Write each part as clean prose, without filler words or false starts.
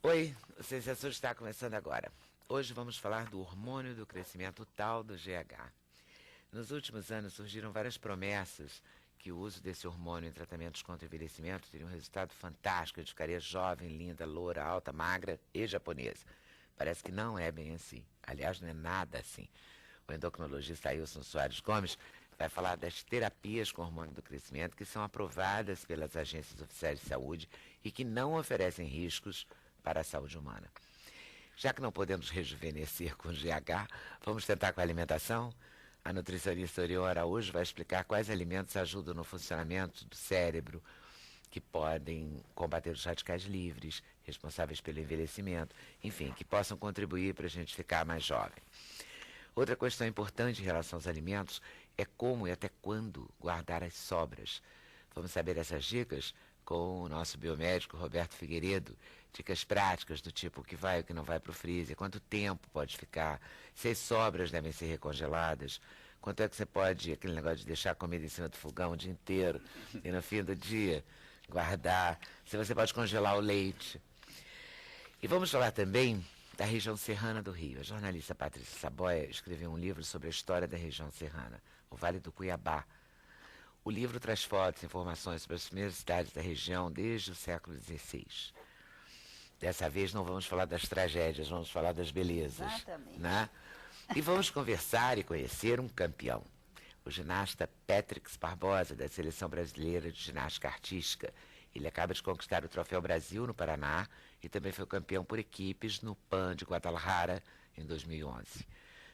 Oi, o Sensação está começando agora. Hoje vamos falar do hormônio do crescimento tal do GH. Nos últimos anos surgiram várias promessas que o uso desse hormônio em tratamentos contra o envelhecimento teria um resultado fantástico. Eu ficaria jovem, linda, loura, alta, magra e japonesa. Parece que não é bem assim. Aliás, não é nada assim. O endocrinologista Ailson Soares Gomes vai falar das terapias com hormônio do crescimento que são aprovadas pelas agências oficiais de saúde e que não oferecem riscos para a saúde humana. Já que não podemos rejuvenescer com GH, vamos tentar com a alimentação? A nutricionista Orion Araújo vai explicar quais alimentos ajudam no funcionamento do cérebro, que podem combater os radicais livres, responsáveis pelo envelhecimento, enfim, que possam contribuir para a gente ficar mais jovem. Outra questão importante em relação aos alimentos é como e até quando guardar as sobras. Vamos saber essas dicas com o nosso biomédico Roberto Figueiredo. Dicas práticas do tipo o que vai e o que não vai para o freezer, quanto tempo pode ficar, se as sobras devem ser recongeladas, quanto é que você pode, aquele negócio de deixar a comida em cima do fogão o dia inteiro e no fim do dia guardar, se você pode congelar o leite. E vamos falar também da região serrana do Rio. A jornalista Patrícia Saboia escreveu um livro sobre a história da região serrana, o Vale do Cuiabá. O livro traz fotos e informações sobre as primeiras cidades da região desde o século XVI. Dessa vez não vamos falar das tragédias, vamos falar das belezas. Exatamente. Né? E vamos conversar e conhecer um campeão. O ginasta Pétrix Barbosa, da Seleção Brasileira de Ginástica Artística. Ele acaba de conquistar o Troféu Brasil no Paraná e também foi campeão por equipes no PAN de Guadalajara em 2011.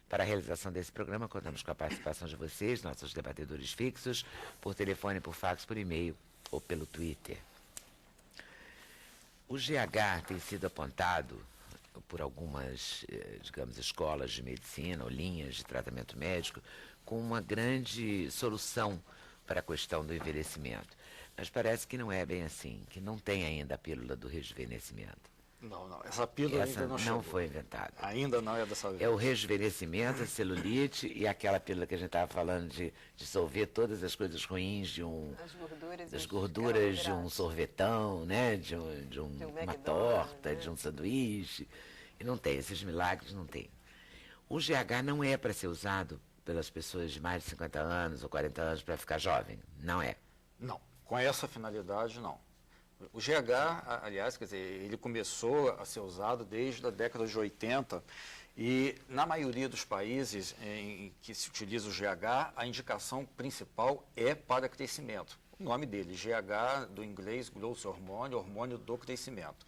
Para a realização desse programa, contamos com a participação de vocês, nossos debatedores fixos, por telefone, por fax, por e-mail ou pelo Twitter. O GH tem sido apontado por algumas, digamos, escolas de medicina ou linhas de tratamento médico com uma grande solução para a questão do envelhecimento. Mas parece que não é bem assim, que não tem ainda a pílula do rejuvenescimento. Não. Essa pílula ainda não chegou. Não foi inventada. Ainda não é dessa vez. É o rejuvenescimento, a celulite e aquela pílula que a gente estava falando de dissolver todas as coisas ruins de das gorduras de um sorvetão, né? de uma torta, de um sanduíche. E não tem, esses milagres não tem. O GH não é para ser usado pelas pessoas de mais de 50 anos ou 40 anos para ficar jovem. Não é. Não, com essa finalidade não. O GH, aliás, quer dizer, ele começou a ser usado desde a década de 80 e na maioria dos países em que se utiliza o GH, a indicação principal é para crescimento. O nome dele, GH, do inglês, Growth Hormone, hormônio do crescimento.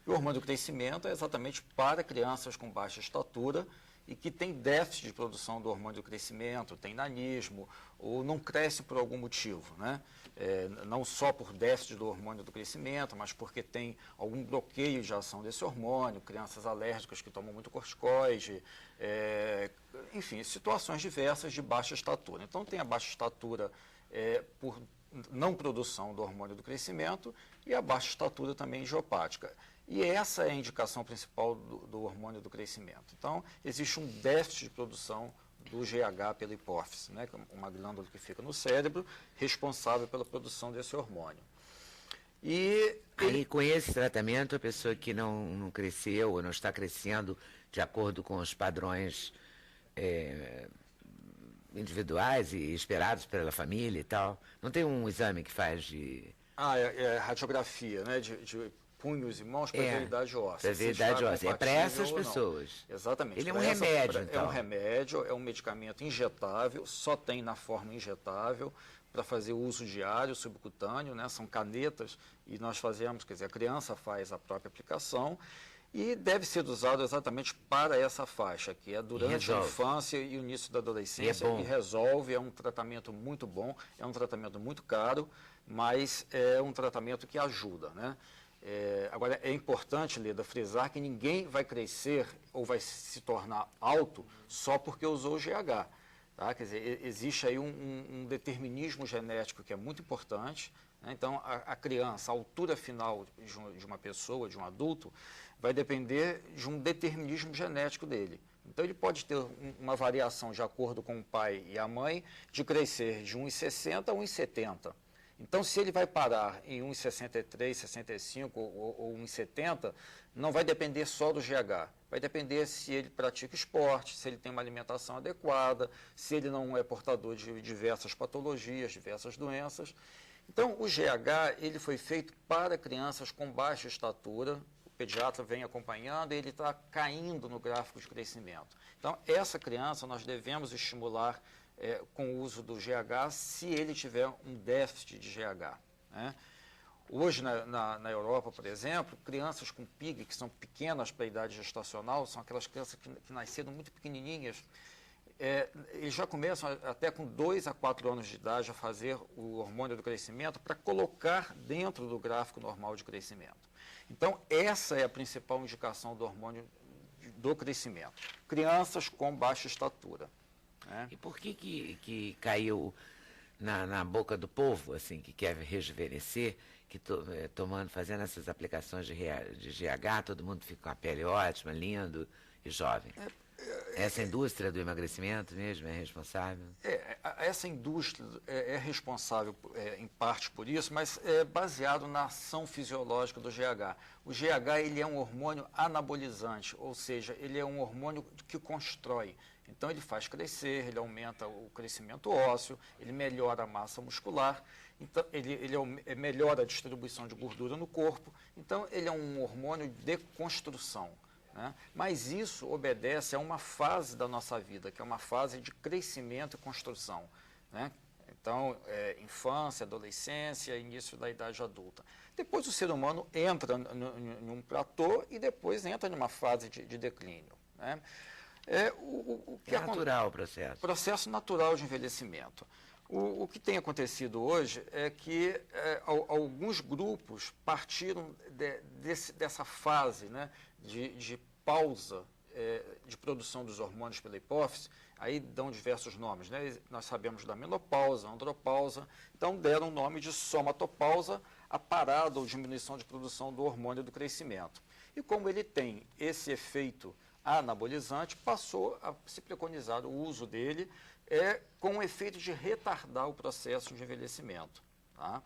E o hormônio do crescimento é exatamente para crianças com baixa estatura e que tem déficit de produção do hormônio do crescimento, tem nanismo, ou não cresce por algum motivo, né? Não só por déficit do hormônio do crescimento, mas porque tem algum bloqueio de ação desse hormônio, crianças alérgicas que tomam muito corticoide, enfim, situações diversas de baixa estatura. Então, tem a baixa estatura por não produção do hormônio do crescimento e a baixa estatura também idiopática. E essa é a indicação principal do hormônio do crescimento. Então, existe um déficit de produção do GH pela hipófise, né, uma glândula que fica no cérebro, responsável pela produção desse hormônio. E aí, com esse tratamento, a pessoa que não cresceu ou não está crescendo de acordo com os padrões individuais e esperados pela família e tal, não tem um exame que faz de... radiografia, né, de punhos e mãos para ver a idade óssea. Para ver a idade óssea. É para essas pessoas. Exatamente. Ele é um remédio, então. É um remédio, é um medicamento injetável, só tem na forma injetável, para fazer uso diário, subcutâneo, né? São canetas e nós fazemos, quer dizer, a criança faz a própria aplicação e deve ser usado exatamente para essa faixa, que é durante a infância e o início da adolescência e resolve, é um tratamento muito bom, é um tratamento muito caro, mas é um tratamento que ajuda, né? Agora, é importante, Leda, frisar que ninguém vai crescer ou vai se tornar alto só porque usou o GH. Tá? Quer dizer, existe aí um determinismo genético que é muito importante, né? Então, a criança, a altura final de uma pessoa, de um adulto, vai depender de um determinismo genético dele. Então, ele pode ter uma variação de acordo com o pai e a mãe de crescer de 1,60 a 1,70. Então, se ele vai parar em 1,63, 65 ou 1,70, não vai depender só do GH. Vai depender se ele pratica esporte, se ele tem uma alimentação adequada, se ele não é portador de diversas patologias, diversas doenças. Então, o GH ele foi feito para crianças com baixa estatura. O pediatra vem acompanhando e ele está caindo no gráfico de crescimento. Então, essa criança nós devemos estimular com o uso do GH se ele tiver um déficit de GH. Né? Hoje, na Europa, por exemplo, crianças com PIG, que são pequenas para a idade gestacional, são aquelas crianças que nasceram muito pequenininhas, eles já começam até com 2 a 4 anos de idade a fazer o hormônio do crescimento para colocar dentro do gráfico normal de crescimento. Então, essa é a principal indicação do hormônio do crescimento. Crianças com baixa estatura. Né? E por que caiu na boca do povo, assim, que quer rejuvenescer, que fazendo essas aplicações de GH, todo mundo fica com a pele ótima, lindo e jovem? Essa indústria do emagrecimento mesmo é responsável? Essa indústria é responsável em parte por isso, mas é baseado na ação fisiológica do GH. O GH ele é um hormônio anabolizante, ou seja, ele é um hormônio que constrói. Então, ele faz crescer, ele aumenta o crescimento ósseo, ele melhora a massa muscular, então, ele melhora a distribuição de gordura no corpo. Então, ele é um hormônio de construção. Né? Mas isso obedece a uma fase da nossa vida, que é uma fase de crescimento e construção. Né? Então, infância, adolescência, início da idade adulta. Depois o ser humano entra num platô e depois entra numa fase de declínio. Né? É natural o processo. Processo natural de envelhecimento. O que tem acontecido hoje é que alguns grupos partiram dessa fase, né, de pausa de produção dos hormônios pela hipófise, aí dão diversos nomes. Né? Nós sabemos da menopausa, andropausa, então deram o nome de somatopausa, a parada ou diminuição de produção do hormônio do crescimento. E como ele tem esse efeito anabolizante, passou a se preconizar o uso dele com o efeito de retardar o processo de envelhecimento. Tá?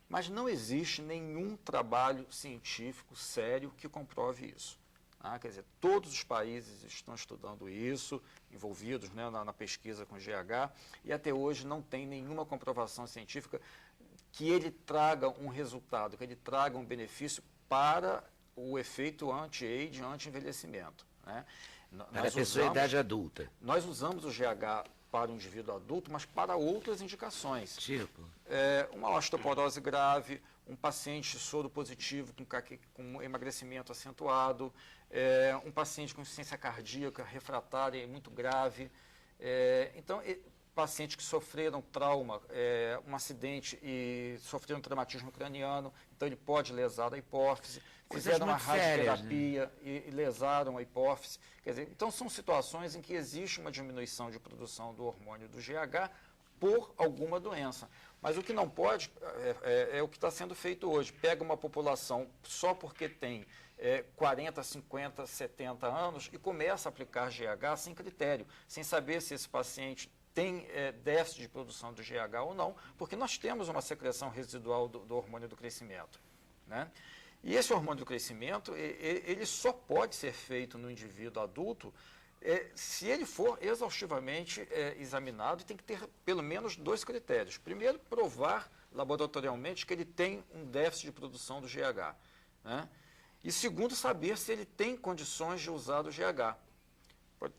Mas não existe nenhum trabalho científico sério que comprove isso. Tá? Quer dizer, todos os países estão estudando isso, envolvidos, né, na pesquisa com GH, e até hoje não tem nenhuma comprovação científica que ele traga um resultado, que ele traga um benefício para o efeito anti-age, anti-envelhecimento. Né? Para a pessoa em idade adulta. Nós usamos o GH para o indivíduo adulto, mas para outras indicações. Tipo? Uma osteoporose grave, um paciente soro positivo com emagrecimento acentuado, um paciente com insuficiência cardíaca refratária e muito grave. Então, pacientes que sofreram trauma, um acidente e sofreram traumatismo craniano, então ele pode lesar a hipófise. Fizeram uma radioterapia, né? e lesaram a hipófise. Quer dizer, então, são situações em que existe uma diminuição de produção do hormônio do GH por alguma doença. Mas o que não pode é o que está sendo feito hoje. Pega uma população só porque tem 40, 50, 70 anos e começa a aplicar GH sem critério, sem saber se esse paciente tem déficit de produção do GH ou não, porque nós temos uma secreção residual do hormônio do crescimento. Né? E esse hormônio do crescimento, ele só pode ser feito no indivíduo adulto se ele for exaustivamente examinado, e tem que ter pelo menos 2 critérios. Primeiro, provar laboratorialmente que ele tem um déficit de produção do GH. Né? E segundo, saber se ele tem condições de usar o GH.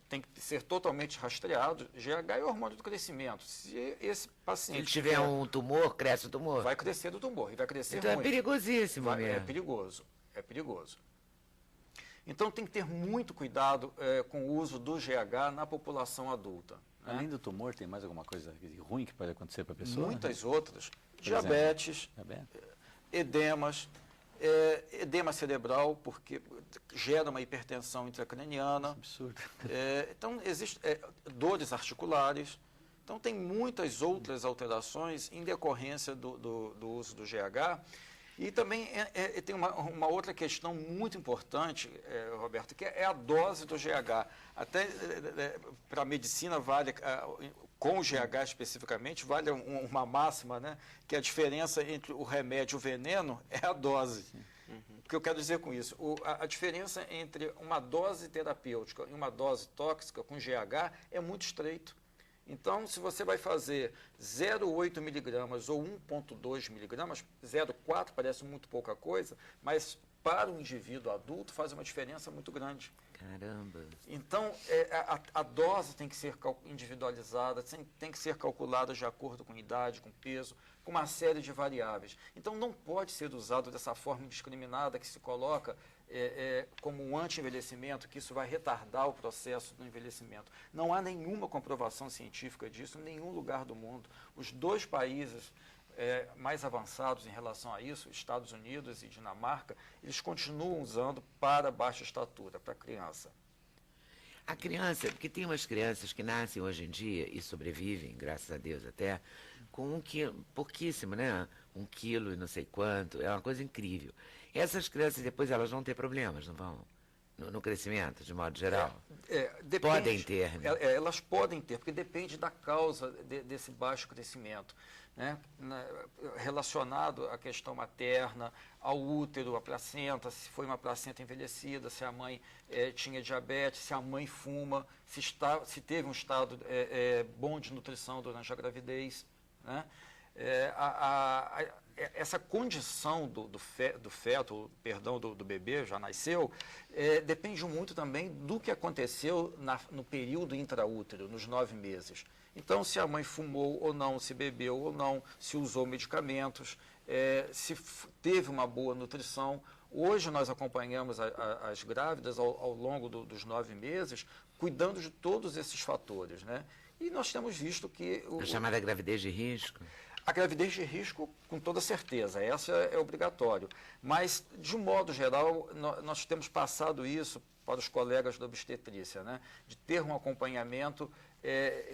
Tem que ser totalmente rastreado. GH é o hormônio do crescimento. Se esse paciente... Se ele tiver um tumor, cresce o tumor? Vai crescer do tumor, e vai crescer então muito. É perigosíssimo mesmo. É perigoso. Então tem que ter muito cuidado com o uso do GH na população adulta. Né? Além do tumor, tem mais alguma coisa ruim que pode acontecer para a pessoa? Muitas outras. Diabetes, edemas, edema cerebral, porque gera uma hipertensão intracraniana. Absurdo. Então, existem dores articulares. Então, tem muitas outras alterações em decorrência do uso do GH. E também tem uma outra questão muito importante, Roberto, que é a dose do GH. Até para a medicina vale, com o GH especificamente, vale uma máxima, né, que a diferença entre o remédio e o veneno é a dose. O que eu quero dizer com isso? A diferença entre uma dose terapêutica e uma dose tóxica com GH é muito estreito. Então, se você vai fazer 0,8 miligramas ou 1,2 miligramas, 0,4 parece muito pouca coisa, mas para o indivíduo adulto faz uma diferença muito grande. Caramba! Então, a dose tem que ser individualizada, tem que ser calculada de acordo com idade, com peso, com uma série de variáveis. Então, não pode ser usado dessa forma indiscriminada que se coloca como um anti-envelhecimento, que isso vai retardar o processo do envelhecimento. Não há nenhuma comprovação científica disso em nenhum lugar do mundo. Os dois países mais avançados em relação a isso, Estados Unidos e Dinamarca, eles continuam usando para baixa estatura, para criança. A criança, porque tem umas crianças que nascem hoje em dia e sobrevivem, graças a Deus até, com 1 quilo, pouquíssimo, né? 1 quilo e não sei quanto, é uma coisa incrível. Essas crianças depois elas vão ter problemas, não vão? No crescimento, de modo geral? Depende, podem ter, né? Elas podem ter, porque depende da causa desse baixo crescimento, né? Relacionado à questão materna, ao útero, à placenta, se foi uma placenta envelhecida, se a mãe tinha diabetes, se a mãe fuma, se teve um estado bom de nutrição durante a gravidez, né? Essa condição do feto, perdão, do bebê, já nasceu, depende muito também do que aconteceu no período intraútero, nos 9 meses. Então, se a mãe fumou ou não, se bebeu ou não, se usou medicamentos, se teve uma boa nutrição. Hoje nós acompanhamos as grávidas ao longo dos 9 meses, cuidando de todos esses fatores, né? E nós temos visto que... A chamada gravidez de risco? A gravidez de risco, com toda certeza, essa é obrigatório. Mas, de um modo geral, nós temos passado isso para os colegas da obstetrícia, né? De ter um acompanhamento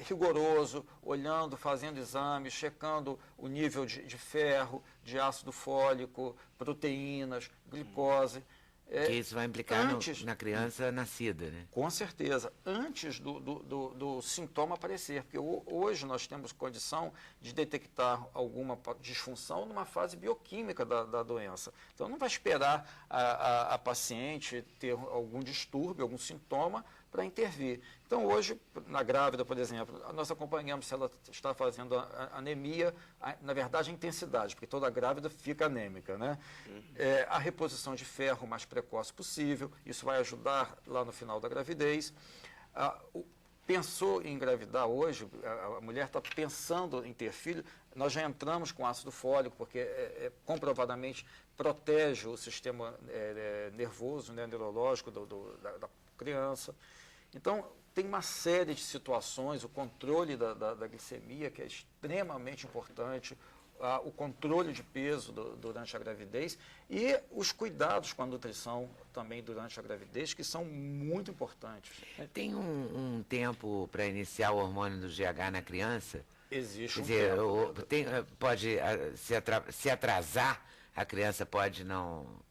rigoroso, olhando, fazendo exames, checando o nível de ferro, de ácido fólico, proteínas, glicose. Que isso vai implicar na criança nascida, né? Com certeza, antes do sintoma aparecer, porque hoje nós temos condição de detectar alguma disfunção numa fase bioquímica da doença. Então, não vai esperar a paciente ter algum distúrbio, algum sintoma para intervir. Então, hoje, na grávida, por exemplo, nós acompanhamos se ela está fazendo anemia, na verdade, a intensidade, porque toda grávida fica anêmica, né? A reposição de ferro o mais precoce possível, isso vai ajudar lá no final da gravidez. Pensou em engravidar hoje, a mulher está pensando em ter filho, nós já entramos com ácido fólico, porque comprovadamente protege o sistema nervoso, né, neurológico da criança. Então, tem uma série de situações, o controle da glicemia, que é extremamente importante, o controle de peso durante a gravidez e os cuidados com a nutrição também durante a gravidez, que são muito importantes. Tem um tempo para iniciar o hormônio do GH na criança? Existe Quer um dizer, tempo. pode se atrasar, a criança pode não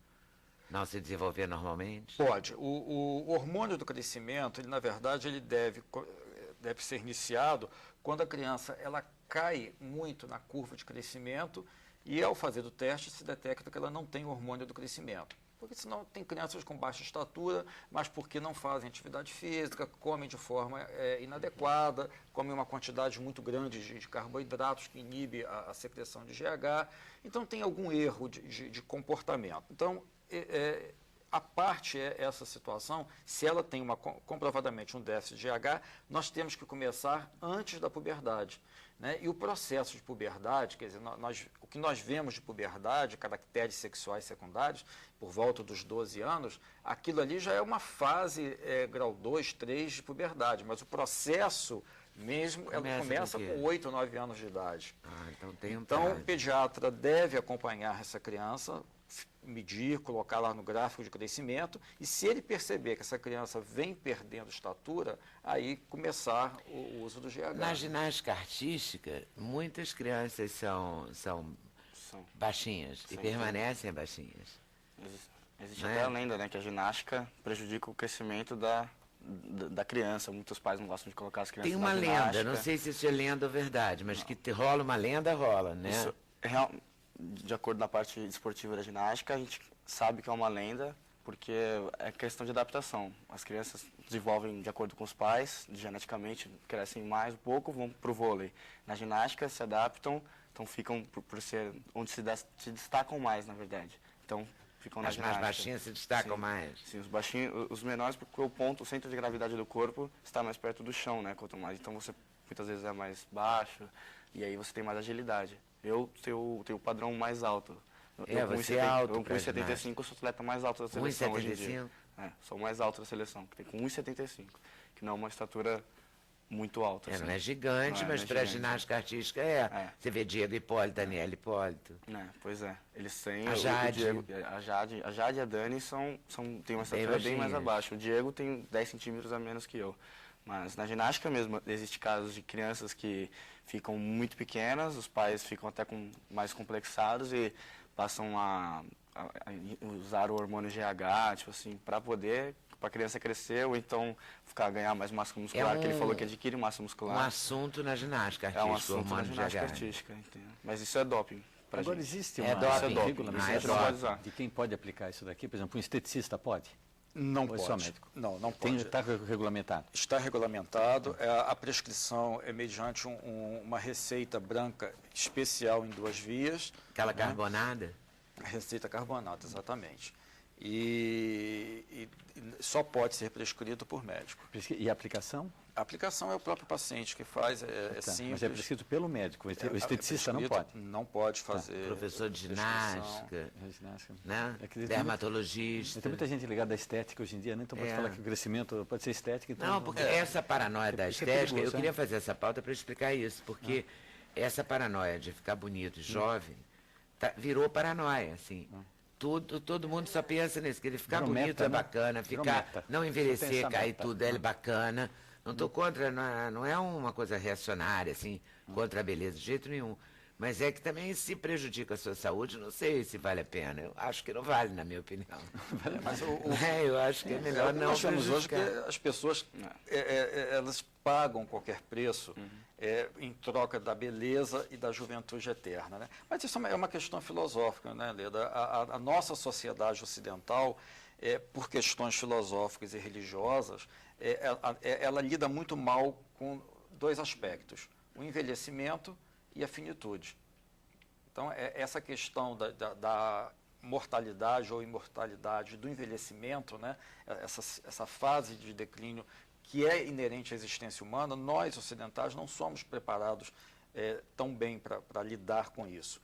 se desenvolver normalmente? Pode. O hormônio do crescimento, ele, na verdade, ele deve ser iniciado quando a criança ela cai muito na curva de crescimento e, ao fazer o teste, se detecta que ela não tem hormônio do crescimento. Porque senão tem crianças com baixa estatura, mas porque não fazem atividade física, comem de forma inadequada, comem uma quantidade muito grande de carboidratos que inibe a secreção de GH. Então, tem algum erro de comportamento. Então, a parte essa situação, se ela tem comprovadamente um déficit de GH, nós temos que começar antes da puberdade. Né? E o processo de puberdade, quer dizer, o que nós vemos de puberdade, caracteres sexuais secundários, por volta dos 12 anos, aquilo ali já é uma fase grau 2, 3 de puberdade, mas o processo mesmo começa com 8 ou 9 anos de idade. Então, o pediatra deve acompanhar essa criança, medir, colocar lá no gráfico de crescimento, e se ele perceber que essa criança vem perdendo estatura, aí começar o uso do GH. Na ginástica artística, muitas crianças são São. Baixinhas. E Sim, permanecem baixinhas. Existe Não até é? a lenda, né, que a ginástica prejudica o crescimento da criança. Muitos pais não gostam de colocar as crianças Tem uma na lenda, ginástica. não sei se isso é lenda ou verdade, mas que rola uma lenda, rola, né? Isso é de acordo na parte esportiva da ginástica, a gente sabe que é uma lenda, porque é questão de adaptação. As crianças desenvolvem de acordo com os pais, geneticamente, crescem mais um pouco, vão para o vôlei. Na ginástica, se adaptam, então ficam por ser onde se destacam mais, na verdade. Então, ficam na As mais ginástica. baixinhas se destacam Sim. mais. Sim, os baixinhos, os menores, porque o centro de gravidade do corpo está mais perto do chão, né? Quanto mais, então você muitas vezes é mais baixo e aí você tem mais agilidade. Eu tenho o padrão mais alto. Eu com você é alto eu com pra 1,75 sou o atleta mais alto da seleção hoje em dia. 1,75? Sou o mais alto da seleção, que tem com 1,75, que não é uma estatura muito alta. Não assim. é gigante, Não é, mas não é para gigante. ginástica artística é. É. Você vê Diego Hipólito, Daniela Hipólito. Pois é, eles têm A o Jade. Diego, a Jade e a Dani tem uma estatura bem mais baixinhas. abaixo. O Diego tem 10 centímetros a menos que eu. Mas na ginástica mesmo, existe casos de crianças que ficam muito pequenas, os pais ficam até mais complexados e passam a usar o hormônio GH, tipo assim, para a criança crescer ou então ganhar mais massa muscular, que ele falou que adquire massa Um muscular. assunto na ginástica É um artística, o assunto na hormônio ginástica GH. artística, entendo. Mas isso é doping pra Agora gente. existe É uma doping. regulamentação Ah, é doping. de quem pode aplicar isso daqui? Por exemplo, um esteticista pode? Não Ou é pode. só médico? Não pode. Está regulamentado? Está regulamentado. A prescrição é mediante uma receita branca especial em 2 vias. Aquela carbonada? A receita carbonada, exatamente. E só pode ser prescrito por médico. E a aplicação? A aplicação é o próprio paciente que faz, é Tá, simples. mas é prescrito pelo médico. O esteticista não prescrito, pode. Não pode fazer. Professor de prescrição. ginástica, É ginástica. né? É que tem Dermatologista. muita gente ligada à estética hoje em dia, né? Então pode É. falar que o crescimento pode ser estética. Então Não, porque essa paranoia da Isso é estética, perigoso, eu queria né? fazer essa pauta para explicar isso, porque essa paranoia de ficar bonito e jovem virou paranoia, assim. Todo mundo só pensa nisso, que ele ficar Virou bonito meta, é né? bacana, Virou ficar, meta. não Só envelhecer, pensa cair meta. tudo, é bacana. Não estou contra, não é uma coisa reacionária, assim, contra a beleza, de jeito nenhum. Mas é que também se prejudica a sua saúde, não sei se vale a pena. Eu acho que não vale, na minha opinião. Mas Eu acho que é melhor o que não nós temos hoje que prejudicar. as pessoas elas pagam qualquer preço em troca da beleza e da juventude eterna. Né? Mas isso é uma questão filosófica, né, Leda? A nossa sociedade ocidental, por questões filosóficas e religiosas, ela lida muito mal com 2 aspectos, o envelhecimento e a finitude. Então, essa questão da mortalidade ou imortalidade do envelhecimento, né, essa fase de declínio que é inerente à existência humana, nós ocidentais não somos preparados tão bem para lidar com isso.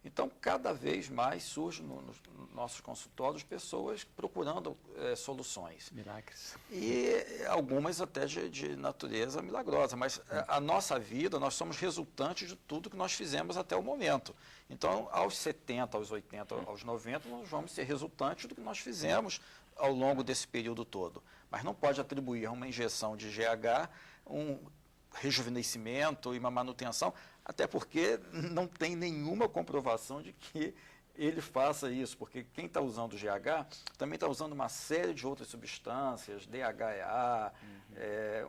Então, cada vez mais surge nos nossos consultórios pessoas procurando soluções. Milagres. E algumas até de natureza milagrosa, mas a nossa vida, nós somos resultantes de tudo que nós fizemos até o momento. Então, aos 70, aos 80, aos 90, nós vamos ser resultantes do que nós fizemos ao longo desse período todo. Mas não pode atribuir a uma injeção de GH um rejuvenescimento e uma manutenção, até porque não tem nenhuma comprovação de que ele faça isso, porque quem está usando o GH também está usando uma série de outras substâncias, DHEA,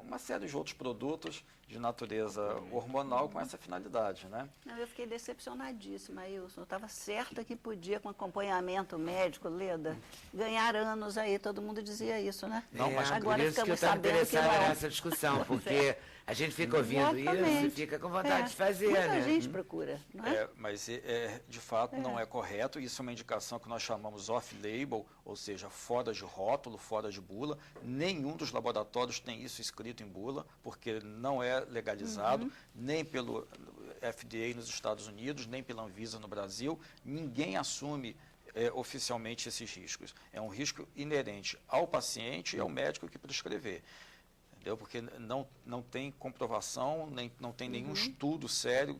uma série de outros produtos de natureza hormonal com essa finalidade, né? Não, eu fiquei decepcionadíssima, Wilson. Eu estava certa que podia, com acompanhamento médico, Leda, ganhar anos aí. Todo mundo dizia isso, né? Não, mas Por isso que eu estava interessada nessa discussão, porque a gente fica ouvindo isso e Exatamente. fica com vontade de fazer, Muita né? gente procura, não é? Mas de fato não é correto. Isso é uma indicação que nós chamamos off-label, ou seja, fora de rótulo, fora de bula. Nenhum dos laboratórios tem isso escrito em bula, porque não é legalizado, nem pelo FDA nos Estados Unidos, nem pela Anvisa no Brasil. Ninguém assume oficialmente esses riscos. É um risco inerente ao paciente e ao médico que prescrever. entendeu? Porque não tem comprovação, não tem nenhum estudo sério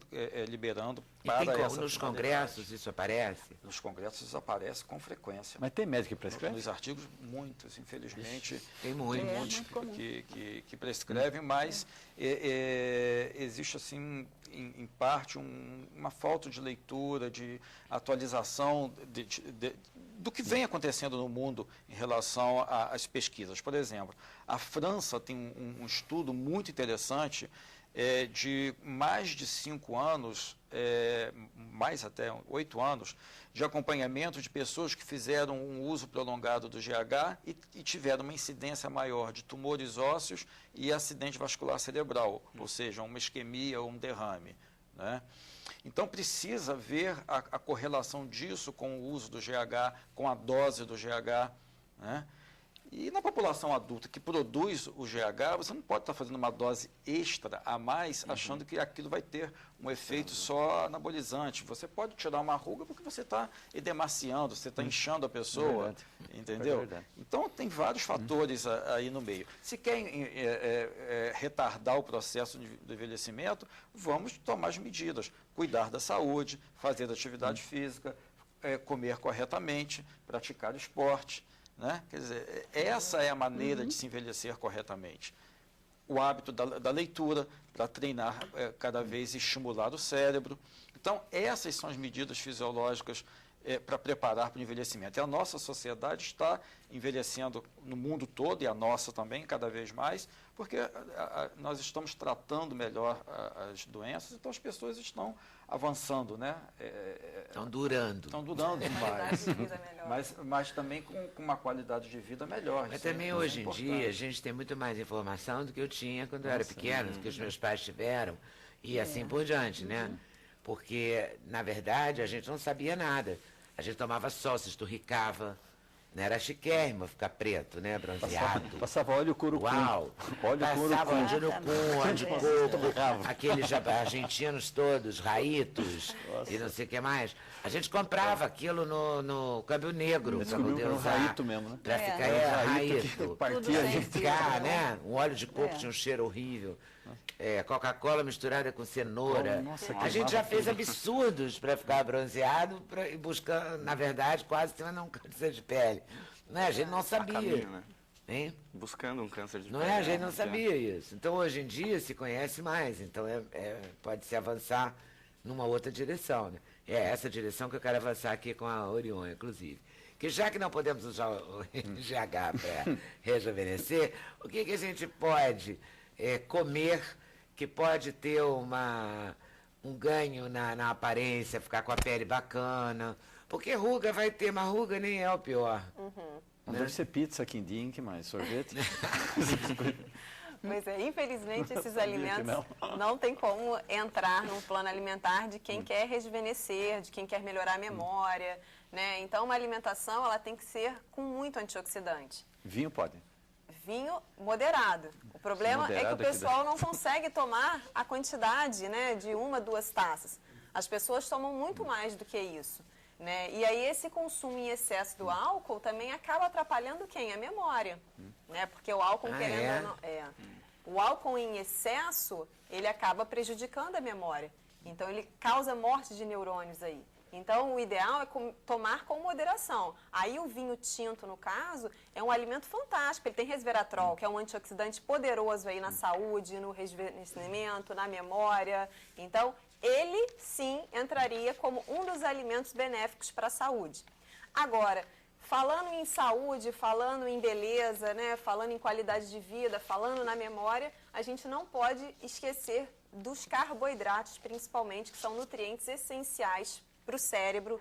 liberando E para tem essa nos finalidade. congressos isso aparece? Nos congressos isso aparece com frequência. Mas tem médico que prescreve? Nos artigos, muitos, infelizmente. Tem muito. É, Muitos muito comum. que prescrevem, mas existe, assim, em parte, uma falta de leitura, de atualização do que vem acontecendo no mundo em relação às pesquisas. Por exemplo, a França tem um estudo muito interessante de mais de 5 anos, mais até 8 anos, de acompanhamento de pessoas que fizeram um uso prolongado do GH e tiveram uma incidência maior de tumores ósseos e acidente vascular cerebral, ou seja, uma isquemia ou um derrame, né? Então, precisa ver a correlação disso com o uso do GH, com a dose do GH, né? E na população adulta que produz o GH, você não pode estar fazendo uma dose extra a mais, achando que aquilo vai ter um efeito só anabolizante. Você pode tirar uma ruga porque você está edemaciando, você está inchando a pessoa, entendeu? verdade. Então, tem vários fatores aí no meio. Se quer retardar o processo do envelhecimento, vamos tomar as medidas. Cuidar da saúde, fazer atividade física, comer corretamente, praticar esporte. Né? Quer dizer, essa é a maneira de se envelhecer corretamente. O hábito da leitura, para treinar cada vez e estimular o cérebro. Então, essas são as medidas fisiológicas para preparar para o envelhecimento. E a nossa sociedade está envelhecendo no mundo todo, e a nossa também, cada vez mais, porque nós estamos tratando melhor as doenças, então as pessoas estão avançando, né? Estão durando. Estão durando mais. Mas também com uma qualidade de vida melhor. Mas Isso também isso hoje em importante. dia a gente tem muito mais informação do que eu tinha quando eu era pequeno, do que os meus pais tiveram, e assim por diante, né? Porque, na verdade, a gente não sabia nada. A gente tomava sol, se esturricava, não era chiquérrimo ficar preto, né? Bronzeado. Passava óleo curucum. Uau! Óleo Passava curucum. óleo no cu, óleo de coco, aqueles argentinos todos, raitos e não sei o que mais. A gente comprava aquilo no câmbio negro para poder Era um usar. raito mesmo, né? Para ficar Era um raito. que Tudo partia a sem gente. Ficar, né? Um óleo de coco tinha um cheiro horrível. Coca-Cola misturada com cenoura. Nossa, A gente já queimava fez tudo. absurdos para ficar bronzeado e buscando, na verdade, quase tendo um câncer de pele. Não é? A gente não sabia. caminho, né? Hein? Buscando um câncer de Não pele. é? A gente não né? sabia isso. Então, hoje em dia, se conhece mais. Então, pode-se avançar numa outra direção. Né? É essa direção que eu quero avançar aqui com a Orion, inclusive. Que já que não podemos usar o GH para rejuvenescer, o que a gente pode comer que pode ter um ganho na aparência, ficar com a pele bacana? Porque ruga vai ter, mas ruga nem é o pior. Não deve ser pizza, quindim, que mais? Sorvete? Pois é, infelizmente esses Sabia que alimentos não tem como entrar num plano alimentar de quem quer rejuvenescer, de quem quer melhorar a memória, né? Então uma alimentação ela tem que ser com muito antioxidante. Vinho pode. Vinho moderado. O problema é que o Moderado pessoal não consegue tomar a quantidade, né, de 1, 2 taças. As pessoas tomam muito mais do que isso. Né? E aí esse consumo em excesso do álcool também acaba atrapalhando quem? A memória. Né? Porque o álcool, querendo ou não, o álcool em excesso, ele acaba prejudicando a memória. Então ele causa morte de neurônios aí. Então o ideal é tomar com moderação. Aí o vinho tinto, no caso, é um alimento fantástico. Ele tem resveratrol, que é um antioxidante poderoso aí na saúde, no rejuvenescimento, na memória. Então ele sim entraria como um dos alimentos benéficos para a saúde. Agora, falando em saúde, falando em beleza, né, falando em qualidade de vida, falando na memória, a gente não pode esquecer dos carboidratos, principalmente, que são nutrientes essenciais para o cérebro,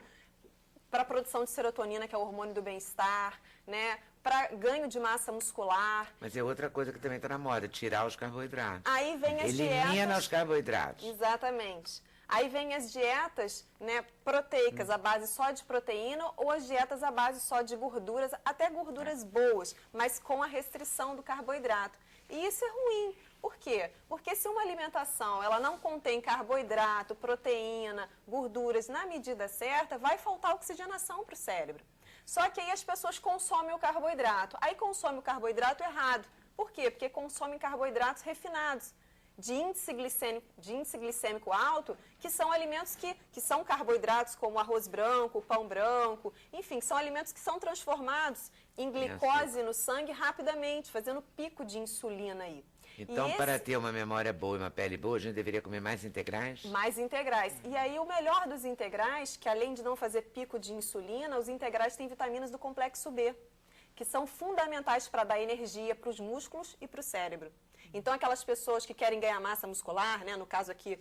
para a produção de serotonina, que é o hormônio do bem-estar, né, para ganho de massa muscular. Mas é outra coisa que também está na moda, tirar os carboidratos. Aí vem as Elimina dietas... os carboidratos. Exatamente. Aí vem as dietas, né, proteicas, à base só de proteína, ou as dietas à base só de gorduras, até gorduras boas, mas com a restrição do carboidrato. E isso é ruim. Por quê? Porque se uma alimentação ela não contém carboidrato, proteína, gorduras na medida certa, vai faltar oxigenação para o cérebro. Só que aí as pessoas consomem o carboidrato. Aí consomem o carboidrato errado. Por quê? Porque consomem carboidratos refinados, de índice glicêmico alto, que são alimentos que são carboidratos, como arroz branco, pão branco, enfim, são alimentos que são transformados em glicose no sangue rapidamente, fazendo pico de insulina aí. Então, para ter uma memória boa e uma pele boa, a gente deveria comer mais integrais? Mais integrais. E aí, o melhor dos integrais, que além de não fazer pico de insulina, os integrais têm vitaminas do complexo B, que são fundamentais para dar energia para os músculos e para o cérebro. Então, aquelas pessoas que querem ganhar massa muscular, né, no caso aqui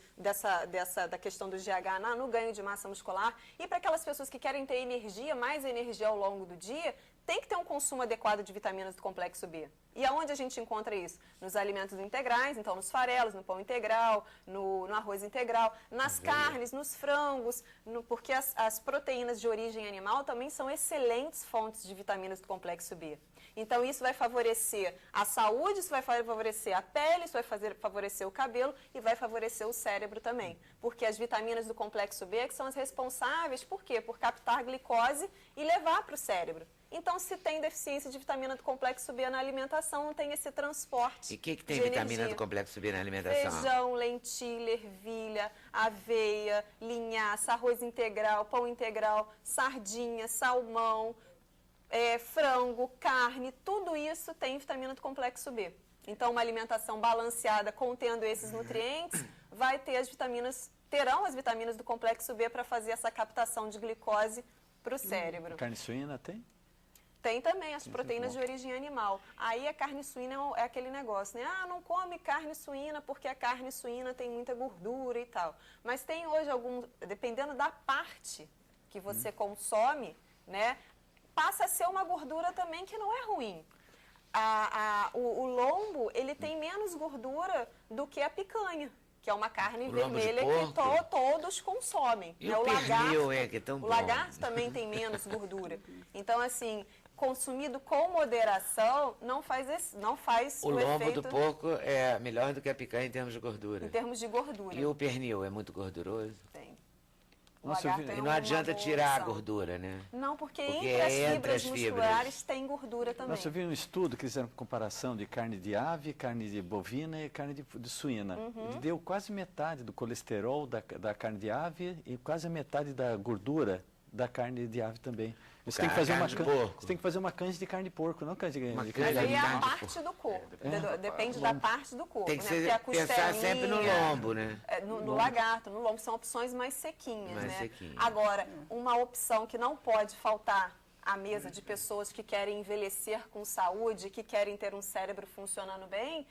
da questão do GH no ganho de massa muscular, e para aquelas pessoas que querem ter energia, mais energia ao longo do dia, tem que ter um consumo adequado de vitaminas do complexo B. E aonde a gente encontra isso? Nos alimentos integrais, então nos farelos, no pão integral, no arroz integral, nas carnes, nos frangos, porque as proteínas de origem animal também são excelentes fontes de vitaminas do complexo B. Então, isso vai favorecer a saúde, isso vai favorecer a pele, isso vai favorecer o cabelo e vai favorecer o cérebro também. Porque as vitaminas do complexo B que são as responsáveis, por quê? Por captar glicose e levar para o cérebro. Então, se tem deficiência de vitamina do complexo B na alimentação, não tem esse transporte. E o que tem vitamina do complexo B na alimentação? Feijão, lentilha, ervilha, aveia, linhaça, arroz integral, pão integral, sardinha, salmão, frango, carne, tudo isso tem vitamina do complexo B. Então, uma alimentação balanceada contendo esses nutrientes vai ter terão as vitaminas do complexo B para fazer essa captação de glicose para o cérebro. Carne suína tem? Tem também as proteínas de origem animal. Aí a carne suína é aquele negócio, né? Ah, não come carne suína porque a carne suína tem muita gordura e tal. Mas tem hoje dependendo da parte que você consome, né? Passa a ser uma gordura também que não é ruim. O lombo, ele tem menos gordura do que a picanha, que é uma carne vermelha que todos consomem. E o pernil, que é tão bom. O lagarto também tem menos gordura. Então, assim, consumido com moderação, não faz o lombo do porco é melhor do que a picanha em termos de gordura. Em termos de gordura. E o pernil é muito gorduroso? Tem. E não adianta tirar a gordura, né? Não, porque entre as fibras musculares tem gordura também. Nossa, eu vi um estudo que fizeram comparação de carne de ave, carne de bovina e carne de suína. Ele deu quase metade do colesterol da carne de ave e quase a metade da gordura da carne de ave também. Você tem que fazer você tem que fazer uma canja de carne de porco, não canja de carne de Mas aí é a de parte do corpo. Depende da parte do corpo. Tem que né? pensar sempre no lombo, né? No lagarto, no lombo. São opções mais sequinhas, né? Agora, uma opção que não pode faltar à mesa de pessoas que querem envelhecer com saúde, que querem ter um cérebro funcionando bem,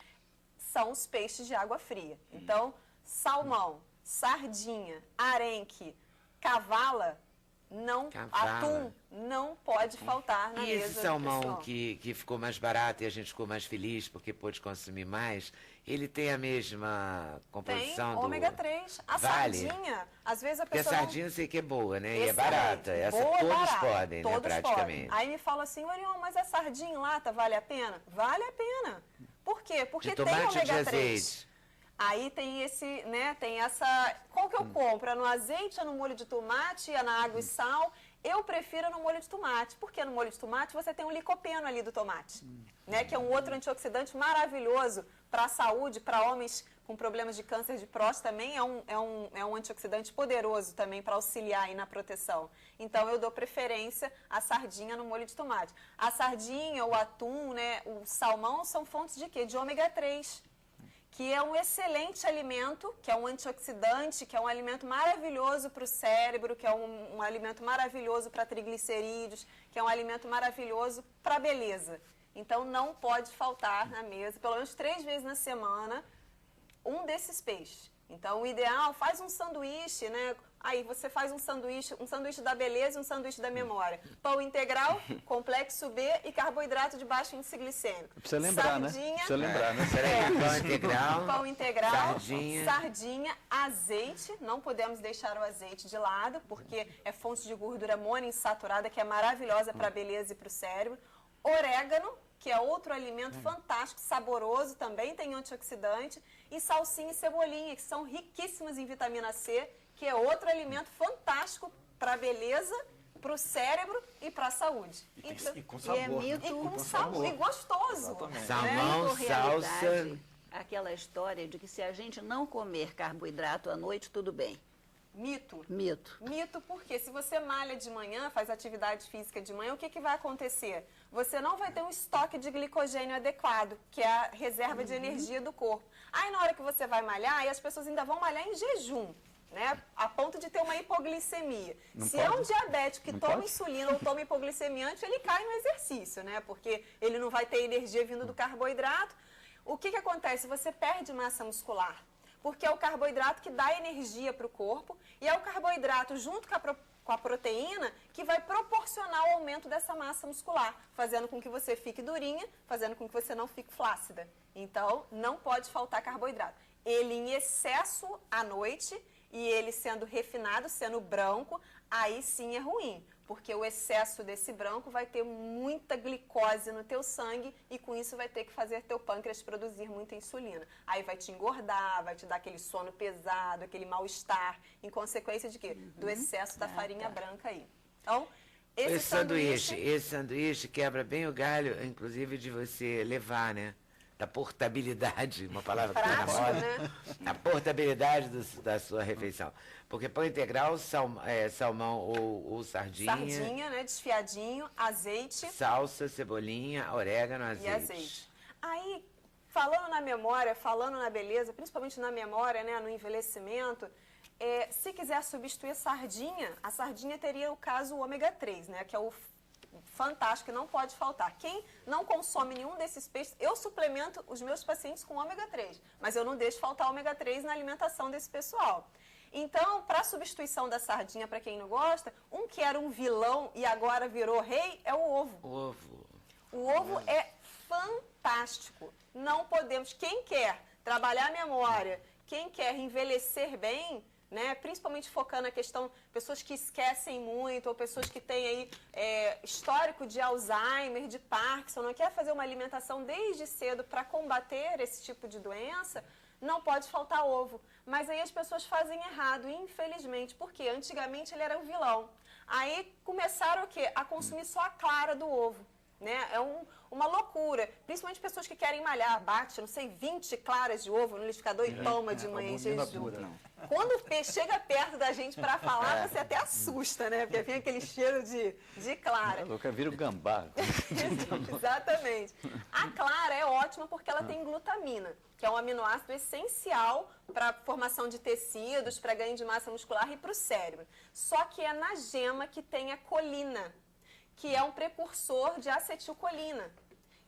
são os peixes de água fria. Então, salmão, sardinha, arenque, cavala, atum não pode faltar na mesa. E esse salmão que ficou mais barato e a gente ficou mais feliz porque pôde consumir mais, ele tem a mesma composição tem ômega 3. A sardinha, às vezes a pessoa... Porque a sardinha eu sei que é boa, né? Excelente. E é barata. Essa boa, todos barata. podem, todos né? Praticamente. Podem. Aí me fala assim, Orion, mas a sardinha em lata vale a pena? Vale a pena. Por quê? Porque de tem tomate ômega ou de 3. azeite? Aí tem tem essa... Qual que eu compro? É no azeite, é no molho de tomate, é na água e sal? Eu prefiro no molho de tomate, porque no molho de tomate você tem um licopeno ali do tomate, né? Que é um outro antioxidante maravilhoso para a saúde, para homens com problemas de câncer de próstata também é um antioxidante poderoso também para auxiliar aí na proteção. Então eu dou preferência à sardinha no molho de tomate. A sardinha, o atum, né, o salmão são fontes de quê? De ômega 3. Que é um excelente alimento, que é um antioxidante, que é um alimento maravilhoso para o cérebro, que é um alimento maravilhoso para triglicerídeos, que é um alimento maravilhoso para a beleza. Então, não pode faltar na mesa, pelo menos 3 vezes na semana, um desses peixes. Então, o ideal, faz um sanduíche, né? Aí você faz um sanduíche da beleza e um sanduíche da memória. Pão integral, complexo B e carboidrato de baixo índice glicêmico. Precisa lembrar, sardinha, né? Precisa lembrar, né? Pão integral, sardinha, azeite. Não podemos deixar o azeite de lado, porque é fonte de gordura monoinsaturada, que é maravilhosa para a beleza e para o cérebro. Orégano, que é outro alimento fantástico, saboroso, também tem antioxidante. E salsinha e cebolinha, que são riquíssimas em vitamina C, que é outro alimento fantástico para a beleza para o cérebro e para a saúde. E com sabor. é né? mito, E com sabor, e gostoso. Exatamente. Salmão, Mito ou salsa. realidade, aquela história de que se a gente não comer carboidrato à noite, tudo bem. Mito. Mito. Mito, porque se você malha de manhã, faz atividade física de manhã, o que vai acontecer? Você não vai ter um estoque de glicogênio adequado, que é a reserva de energia do corpo. Aí na hora que você vai malhar, aí as pessoas ainda vão malhar em jejum, né? A ponto de ter uma hipoglicemia. Se é um diabético que toma insulina ou toma hipoglicemia antes, ele cai no exercício, né? Porque ele não vai ter energia vindo do carboidrato. O que acontece? Você perde massa muscular. Porque é o carboidrato que dá energia para o corpo e é o carboidrato junto com a proteína que vai proporcionar o aumento dessa massa muscular, fazendo com que você fique durinha, fazendo com que você não fique flácida. Então, não pode faltar carboidrato. Ele em excesso à noite e ele sendo refinado, sendo branco, aí sim é ruim. Porque o excesso desse branco vai ter muita glicose no teu sangue e com isso vai ter que fazer teu pâncreas produzir muita insulina. Aí vai te engordar, vai te dar aquele sono pesado, aquele mal-estar, em consequência de quê? Do excesso da farinha branca aí. Então, esse sanduíche quebra bem o galho, inclusive de você levar, né? Da portabilidade, uma palavra que está na prático, moda. né? A portabilidade da sua refeição. Porque pão integral, salmão ou sardinha. Sardinha, né? Desfiadinho, azeite. Salsa, cebolinha, orégano, azeite. E azeite. Aí, falando na memória, falando na beleza, principalmente na memória, né? No envelhecimento, se quiser substituir a sardinha teria o caso ômega 3, né? Que é o fantástico, não pode faltar. Quem não consome nenhum desses peixes, eu suplemento os meus pacientes com ômega 3, mas eu não deixo faltar ômega 3 na alimentação desse pessoal. Então, para substituição da sardinha, para quem não gosta, um que era um vilão e agora virou rei é o ovo. O ovo é fantástico. Não podemos, quem quer trabalhar a memória, quem quer envelhecer bem, né, principalmente focando na questão pessoas que esquecem muito ou pessoas que têm aí histórico de Alzheimer, de Parkinson, não quer fazer uma alimentação desde cedo para combater esse tipo de doença, não pode faltar ovo. Mas aí as pessoas fazem errado, infelizmente, porque antigamente ele era um vilão. Aí começaram o quê? A consumir só a clara do ovo. Né? É uma loucura. Principalmente pessoas que querem malhar, bate, não sei, 20 claras de ovo no liquidificador e toma de manhã em jejum. Quando o peixe chega perto da gente para falar, você até assusta, né? Porque vem aquele cheiro de clara. Eu quero vir o gambá. Exatamente. A clara é ótima porque ela tem glutamina, que é um aminoácido essencial para a formação de tecidos, para ganho de massa muscular e para o cérebro. Só que é na gema que tem a colina, que é um precursor de acetilcolina,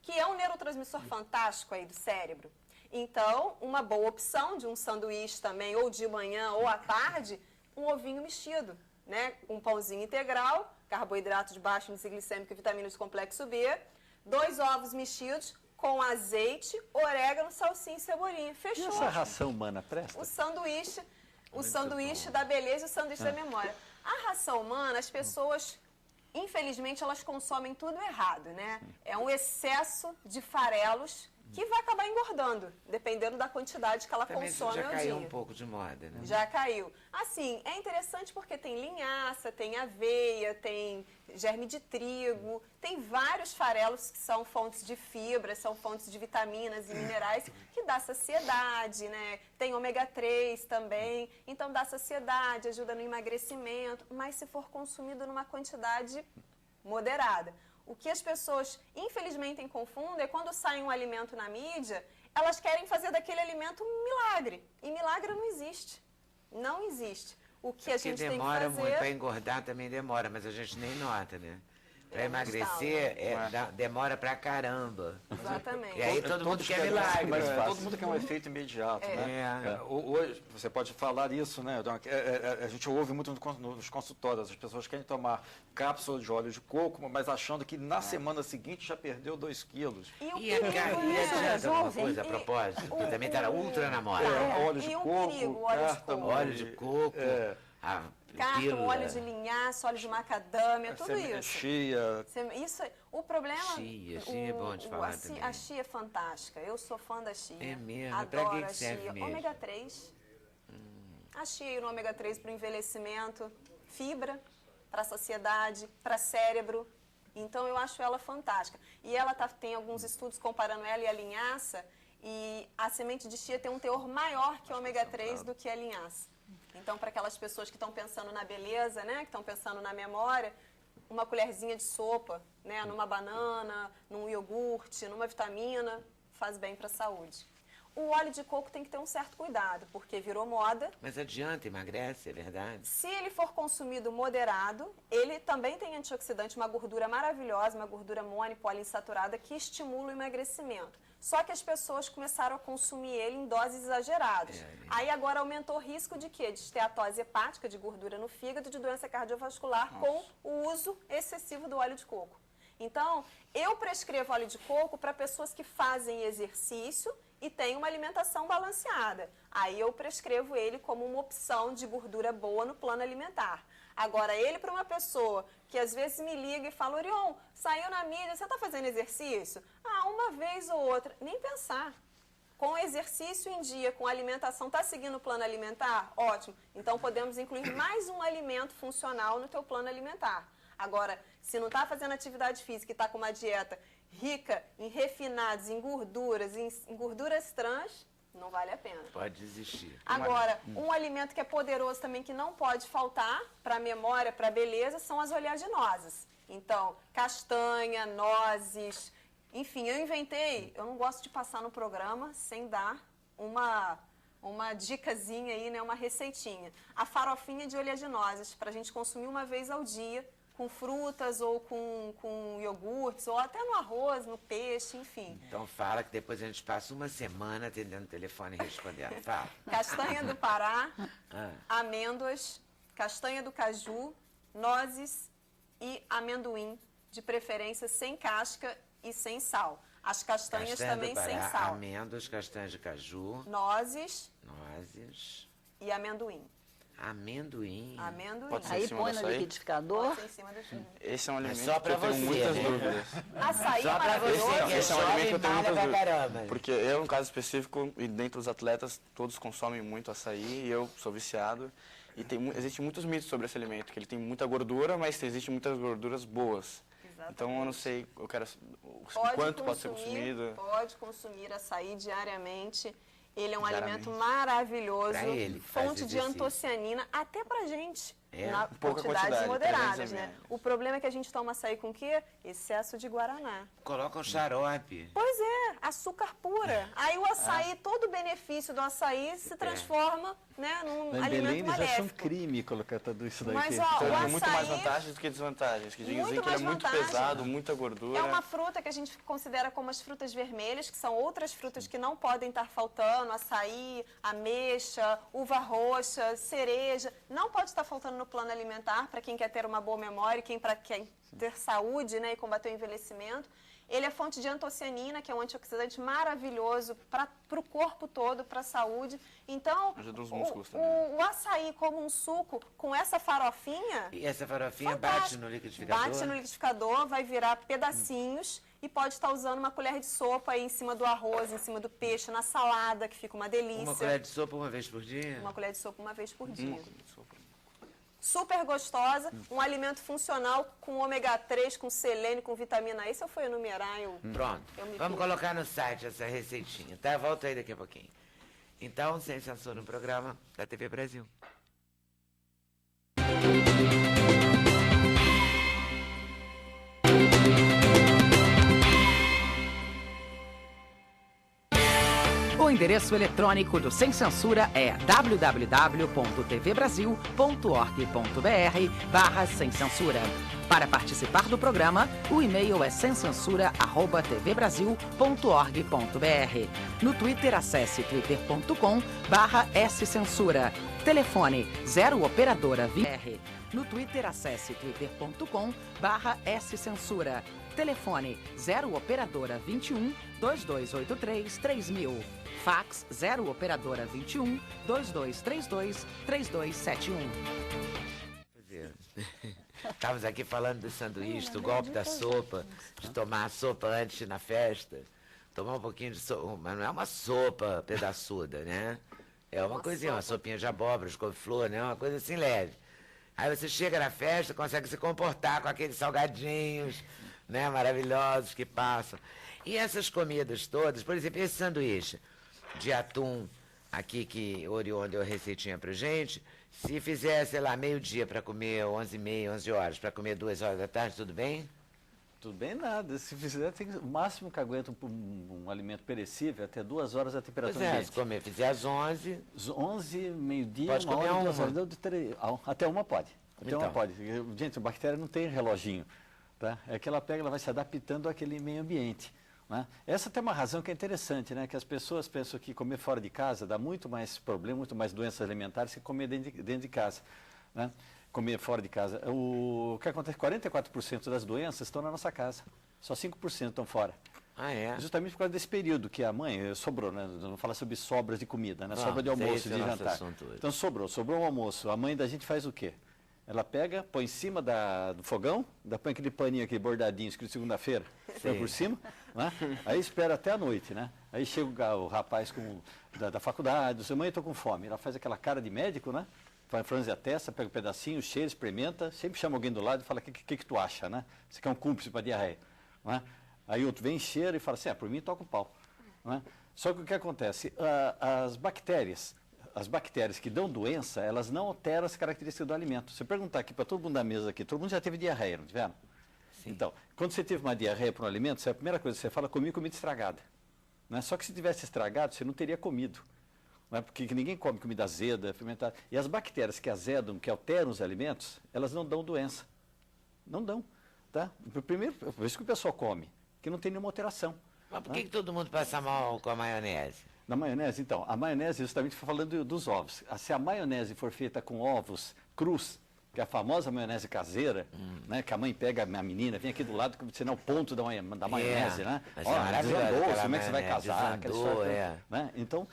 que é um neurotransmissor fantástico aí do cérebro. Então, uma boa opção de um sanduíche também, ou de manhã ou à tarde, um ovinho mexido, né? Um pãozinho integral, carboidrato de baixo índice glicêmico e vitaminas do complexo B, 2 ovos mexidos com azeite, orégano, salsinha e cebolinha. Fechou. E essa ração humana presta? O sanduíche da beleza e o sanduíche da memória. A ração humana, as pessoas, infelizmente, elas consomem tudo errado, né? É um excesso de farelos que vai acabar engordando, dependendo da quantidade que ela Também consome já ao caiu dia. um pouco de moda, né? Já caiu. Assim, é interessante porque tem linhaça, tem aveia, tem germe de trigo, tem vários farelos que são fontes de fibra, são fontes de vitaminas e minerais que dá saciedade, né? Tem ômega 3 também, então dá saciedade, ajuda no emagrecimento, mas se for consumido numa quantidade moderada. O que as pessoas, infelizmente, confundem é quando sai um alimento na mídia, elas querem fazer daquele alimento um milagre. E milagre não existe. Não existe. O que a gente tem que demora fazer... muito, para engordar também demora, mas a gente nem nota, né? Para emagrecer, demora pra caramba. Exatamente. E aí todo mundo quer milagre. Mas todo mundo quer um efeito imediato, né? Hoje, você pode falar isso, né? A gente ouve muito nos consultórios, as pessoas querem tomar cápsula de óleo de coco, mas achando que na semana seguinte já perdeu 2 quilos. E o E adianta alguma jovem. coisa a propósito? Que também está ultra na moda. Óleo de e um coco, perigo, óleo de cártamo, coco. Óleo de coco, a Cártamo, pílula. óleo de linhaça, óleo de macadâmia, tudo isso. chia. Isso, o problema... Chia é bom de falar também. A chia é fantástica. Eu sou fã da chia. É mesmo? Adoro Pra que a serve chia. mesmo? Ômega 3. A chia e o ômega 3 para o envelhecimento. Fibra. para a saciedade, para cérebro. Então, eu acho ela fantástica. E ela tem alguns estudos comparando ela e a linhaça, e a semente de chia tem um teor maior que o ômega 3 do que a linhaça. Então, para aquelas pessoas que estão pensando na beleza, né, que estão pensando na memória, uma colherzinha de sopa, né, numa banana, num iogurte, numa vitamina, faz bem para a saúde. O óleo de coco tem que ter um certo cuidado, porque virou moda. Mas adianta, emagrece, é verdade? Se ele for consumido moderado, ele também tem antioxidante, uma gordura maravilhosa, uma gordura monopoliinsaturada que estimula o emagrecimento. Só que as pessoas começaram a consumir ele em doses exageradas. Aí agora aumentou o risco de quê? De esteatose hepática, de gordura no fígado, de doença cardiovascular com o uso excessivo do óleo de coco. Então, eu prescrevo óleo de coco para pessoas que fazem exercício e têm uma alimentação balanceada. Aí eu prescrevo ele como uma opção de gordura boa no plano alimentar. Agora, ele para uma pessoa que às vezes me liga e fala, Orion, saiu na mídia, você está fazendo exercício? Ah, uma vez ou outra. Nem pensar. Com exercício em dia, com alimentação, está seguindo o plano alimentar? Ótimo. Então, podemos incluir mais um alimento funcional no teu plano alimentar. Agora, se não está fazendo atividade física e está com uma dieta rica em refinados, em gorduras trans, não vale a pena. Pode desistir. Agora, um alimento que é poderoso também, que não pode faltar para a memória, para a beleza, são as oleaginosas. Então, castanha, nozes, enfim, eu não gosto de passar no programa sem dar uma dicasinha aí, né, uma receitinha. A farofinha de oleaginosas, para a gente consumir uma vez ao dia, com frutas ou com iogurtes, ou até no arroz, no peixe, enfim. Então fala que depois a gente passa uma semana atendendo o telefone e respondendo. Fala. Castanha do Pará, amêndoas, castanha do caju, nozes e amendoim, de preferência sem casca e sem sal. As castanhas Castanha também do Pará, sem sal. amêndoas, castanhas de caju, Nozes nozes, e amendoim. amendoim. Amendoim. Pode ser Aí em cima põe do no açaí? liquidificador. Pode ser em cima do churro. Esse é um alimento só que pra eu tenho você, muitas né? dúvidas. Açaí é Só pra você, maravilhoso. que é Esse é um alimento que eu tenho jovem, muitas malha pra dúvidas. caramba. Porque eu, no caso específico, e dentre os atletas, todos consomem muito açaí e eu sou viciado. E existem muitos mitos sobre esse alimento, que ele tem muita gordura, mas existem muitas gorduras boas. Exatamente. Então eu não sei, eu quero o quanto pode ser consumido. Pode consumir açaí diariamente. Ele é um Diariamente. alimento maravilhoso, Pra ele que faz fonte de exercício. antocianina, até pra gente. É? Na Pouca quantidades quantidade, moderadas, 300 né? ml. O problema é que a gente toma açaí com o quê? Excesso de guaraná. Coloca um xarope. Pois é, açúcar pura. Aí o açaí, todo o benefício do açaí se transforma, né, num Lá em Belém alimento eles acham maléfico. crime colocar tudo isso daí. Mas, que- ó, Então o ele tem muito mais açaí- vantagens do que desvantagens. Que dizem Muito que ele é mais muito vantagem. pesado, muita gordura. É uma fruta que a gente considera como as frutas vermelhas, que são outras frutas que não podem estar faltando, açaí, ameixa, uva roxa, cereja. Não pode estar faltando no plano alimentar para quem quer ter uma boa memória, para quem ter saúde, né, e combater o envelhecimento. Ele é fonte de antocianina, que é um antioxidante maravilhoso para o corpo todo, para a saúde. Então, Ajuda os músculos também. o açaí como um suco, com essa farofinha, E essa farofinha fantástico. bate no liquidificador? Bate no liquidificador, vai virar pedacinhos e pode estar usando uma colher de sopa aí em cima do arroz, em cima do peixe, na salada, que fica uma delícia. Uma colher de sopa uma vez por dia? Uma colher de sopa uma vez por dia. Super gostosa, um alimento funcional com ômega 3, com selênio, com vitamina E. Se eu for enumerar, Pronto. Eu me Vamos fiz. colocar no site essa receitinha, tá? Volto aí daqui a pouquinho. Então, Sem Censura, no programa da TV Brasil. O endereço eletrônico do Sem Censura é www.tvbrasil.org.br/sem censura. Para participar do programa, o e-mail é semcensura@tvbrasil.org.br. No Twitter, acesse twitter.com/scensura. Telefone 0 operadora VR. No Twitter, acesse twitter.com/scensura. Telefone 0 operadora 21 2283 3000. Fax 0 operadora 21 2232 3271. Estávamos aqui falando do sanduíche, do golpe da sopa, de tomar a sopa antes de ir na festa. Tomar um pouquinho de sopa, mas não é uma sopa pedaçuda, né? É uma coisinha, uma sopinha de abóbora, de couve-flor, né? Uma coisa assim leve. Aí você chega na festa, consegue se comportar com aqueles salgadinhos, né, maravilhosos que passam. E essas comidas todas, por exemplo, esse sanduíche de atum aqui que Orion deu a receitinha pra gente, se fizer, sei lá, meio-dia para comer, 11h30, 11 horas, para comer 2 horas da tarde, tudo bem? Tudo bem nada. Se fizer, tem o máximo que aguenta um alimento perecível até 2 horas a temperatura Pois é, ambiente. se comer, fizer às 11, Às 11, meio-dia, Pode 1 comer hora, uma. 2 horas, até uma pode. Até uma Então. pode. Gente, a bactéria não tem reloginho, tá? É que ela pega, ela vai se adaptando àquele meio ambiente, né? Essa tem uma razão que é interessante, né? Que as pessoas pensam que comer fora de casa dá muito mais problema, muito mais doenças alimentares que comer dentro de casa, né? Comer fora de casa. O que acontece, 44% das doenças estão na nossa casa, só 5% estão fora. ah é? Justamente por causa desse período que a mãe sobrou, né? Não fala sobre sobras de comida, né? Não, Sobra de esse almoço, é de o nosso jantar. assunto hoje. Então sobrou um almoço. A mãe da gente faz o quê? Ela pega, põe em cima do fogão, põe aquele paninho aqui bordadinho, escrito segunda-feira, põe por cima, né? Aí espera até a noite, né? Aí chega o rapaz da faculdade, diz, mãe, estou com fome. Ela faz aquela cara de médico, né? Franze a testa, pega um pedacinho, cheira, experimenta, sempre chama alguém do lado e fala, o que tu acha, né? Você quer um cúmplice para diarreia, né? Aí outro vem, cheira e fala assim, por mim toca o pau, né? Só que o que acontece? As bactérias que dão doença, elas não alteram as características do alimento. Se eu perguntar aqui para todo mundo da mesa aqui, todo mundo já teve diarreia, não tiveram? Sim. Então, quando você teve uma diarreia para um alimento, a primeira coisa que você fala, comi comida estragada, né? Só que se tivesse estragado, você não teria comido. Não é? Porque ninguém come comida azeda, fermentada. E as bactérias que azedam, que alteram os alimentos, elas não dão doença. Não dão. Tá? Primeiro, por isso que o pessoal come, que não tem nenhuma alteração. Mas por que todo mundo passa mal com a maionese? Na maionese, então, a maionese, justamente falando dos ovos. Se a maionese for feita com ovos crus, que é a famosa maionese caseira, né, que a mãe pega a menina, vem aqui do lado, como se é o ponto da maionese, né? Mas é maravilhoso, desandou, aquela como é que você vai maionese, casar? Aquela desandou, história toda, né? Então,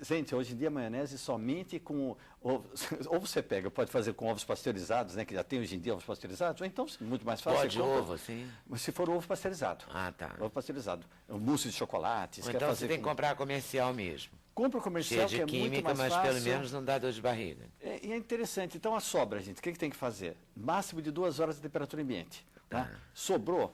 gente, hoje em dia a maionese somente com ovos, ou você pega, pode fazer com ovos pasteurizados, né, que já tem hoje em dia ovos pasteurizados, ou então, muito mais fácil. Pode você compra, ovo, sim? Mas se for ovo pasteurizado. Ah, tá. Ovo pasteurizado. Mousse de chocolate. Ou então você tem que comprar comercial mesmo. Compra o comercial, Cheio de que é muito química, mais mas fácil. pelo menos não dá dor de barriga. E é interessante. Então, a sobra, gente, o que tem que fazer? Máximo de 2 horas de temperatura ambiente. Tá? Sobrou,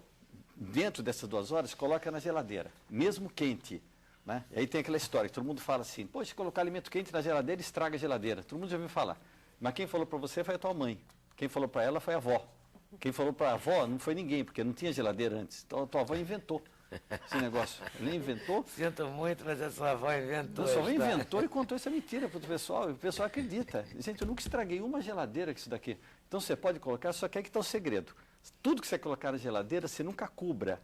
dentro dessas 2 horas, coloca na geladeira, mesmo quente. Né? E aí tem aquela história, que todo mundo fala assim, poxa, colocar alimento quente na geladeira, estraga a geladeira. Todo mundo já ouviu falar. Mas quem falou para você foi a tua mãe. Quem falou para ela foi a avó. Quem falou para a avó não foi ninguém, porque não tinha geladeira antes. Então, a tua avó inventou esse negócio. Ela inventou. Sinto muito, mas a sua avó inventou. A sua avó a história. inventou e contou essa mentira para o pessoal. E o pessoal acredita. Gente, eu nunca estraguei uma geladeira com isso daqui. Então você pode colocar, só que aí que está o segredo. Tudo que você colocar na geladeira, você nunca cubra.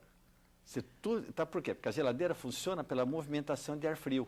Tá, por quê? Porque a geladeira funciona pela movimentação de ar frio.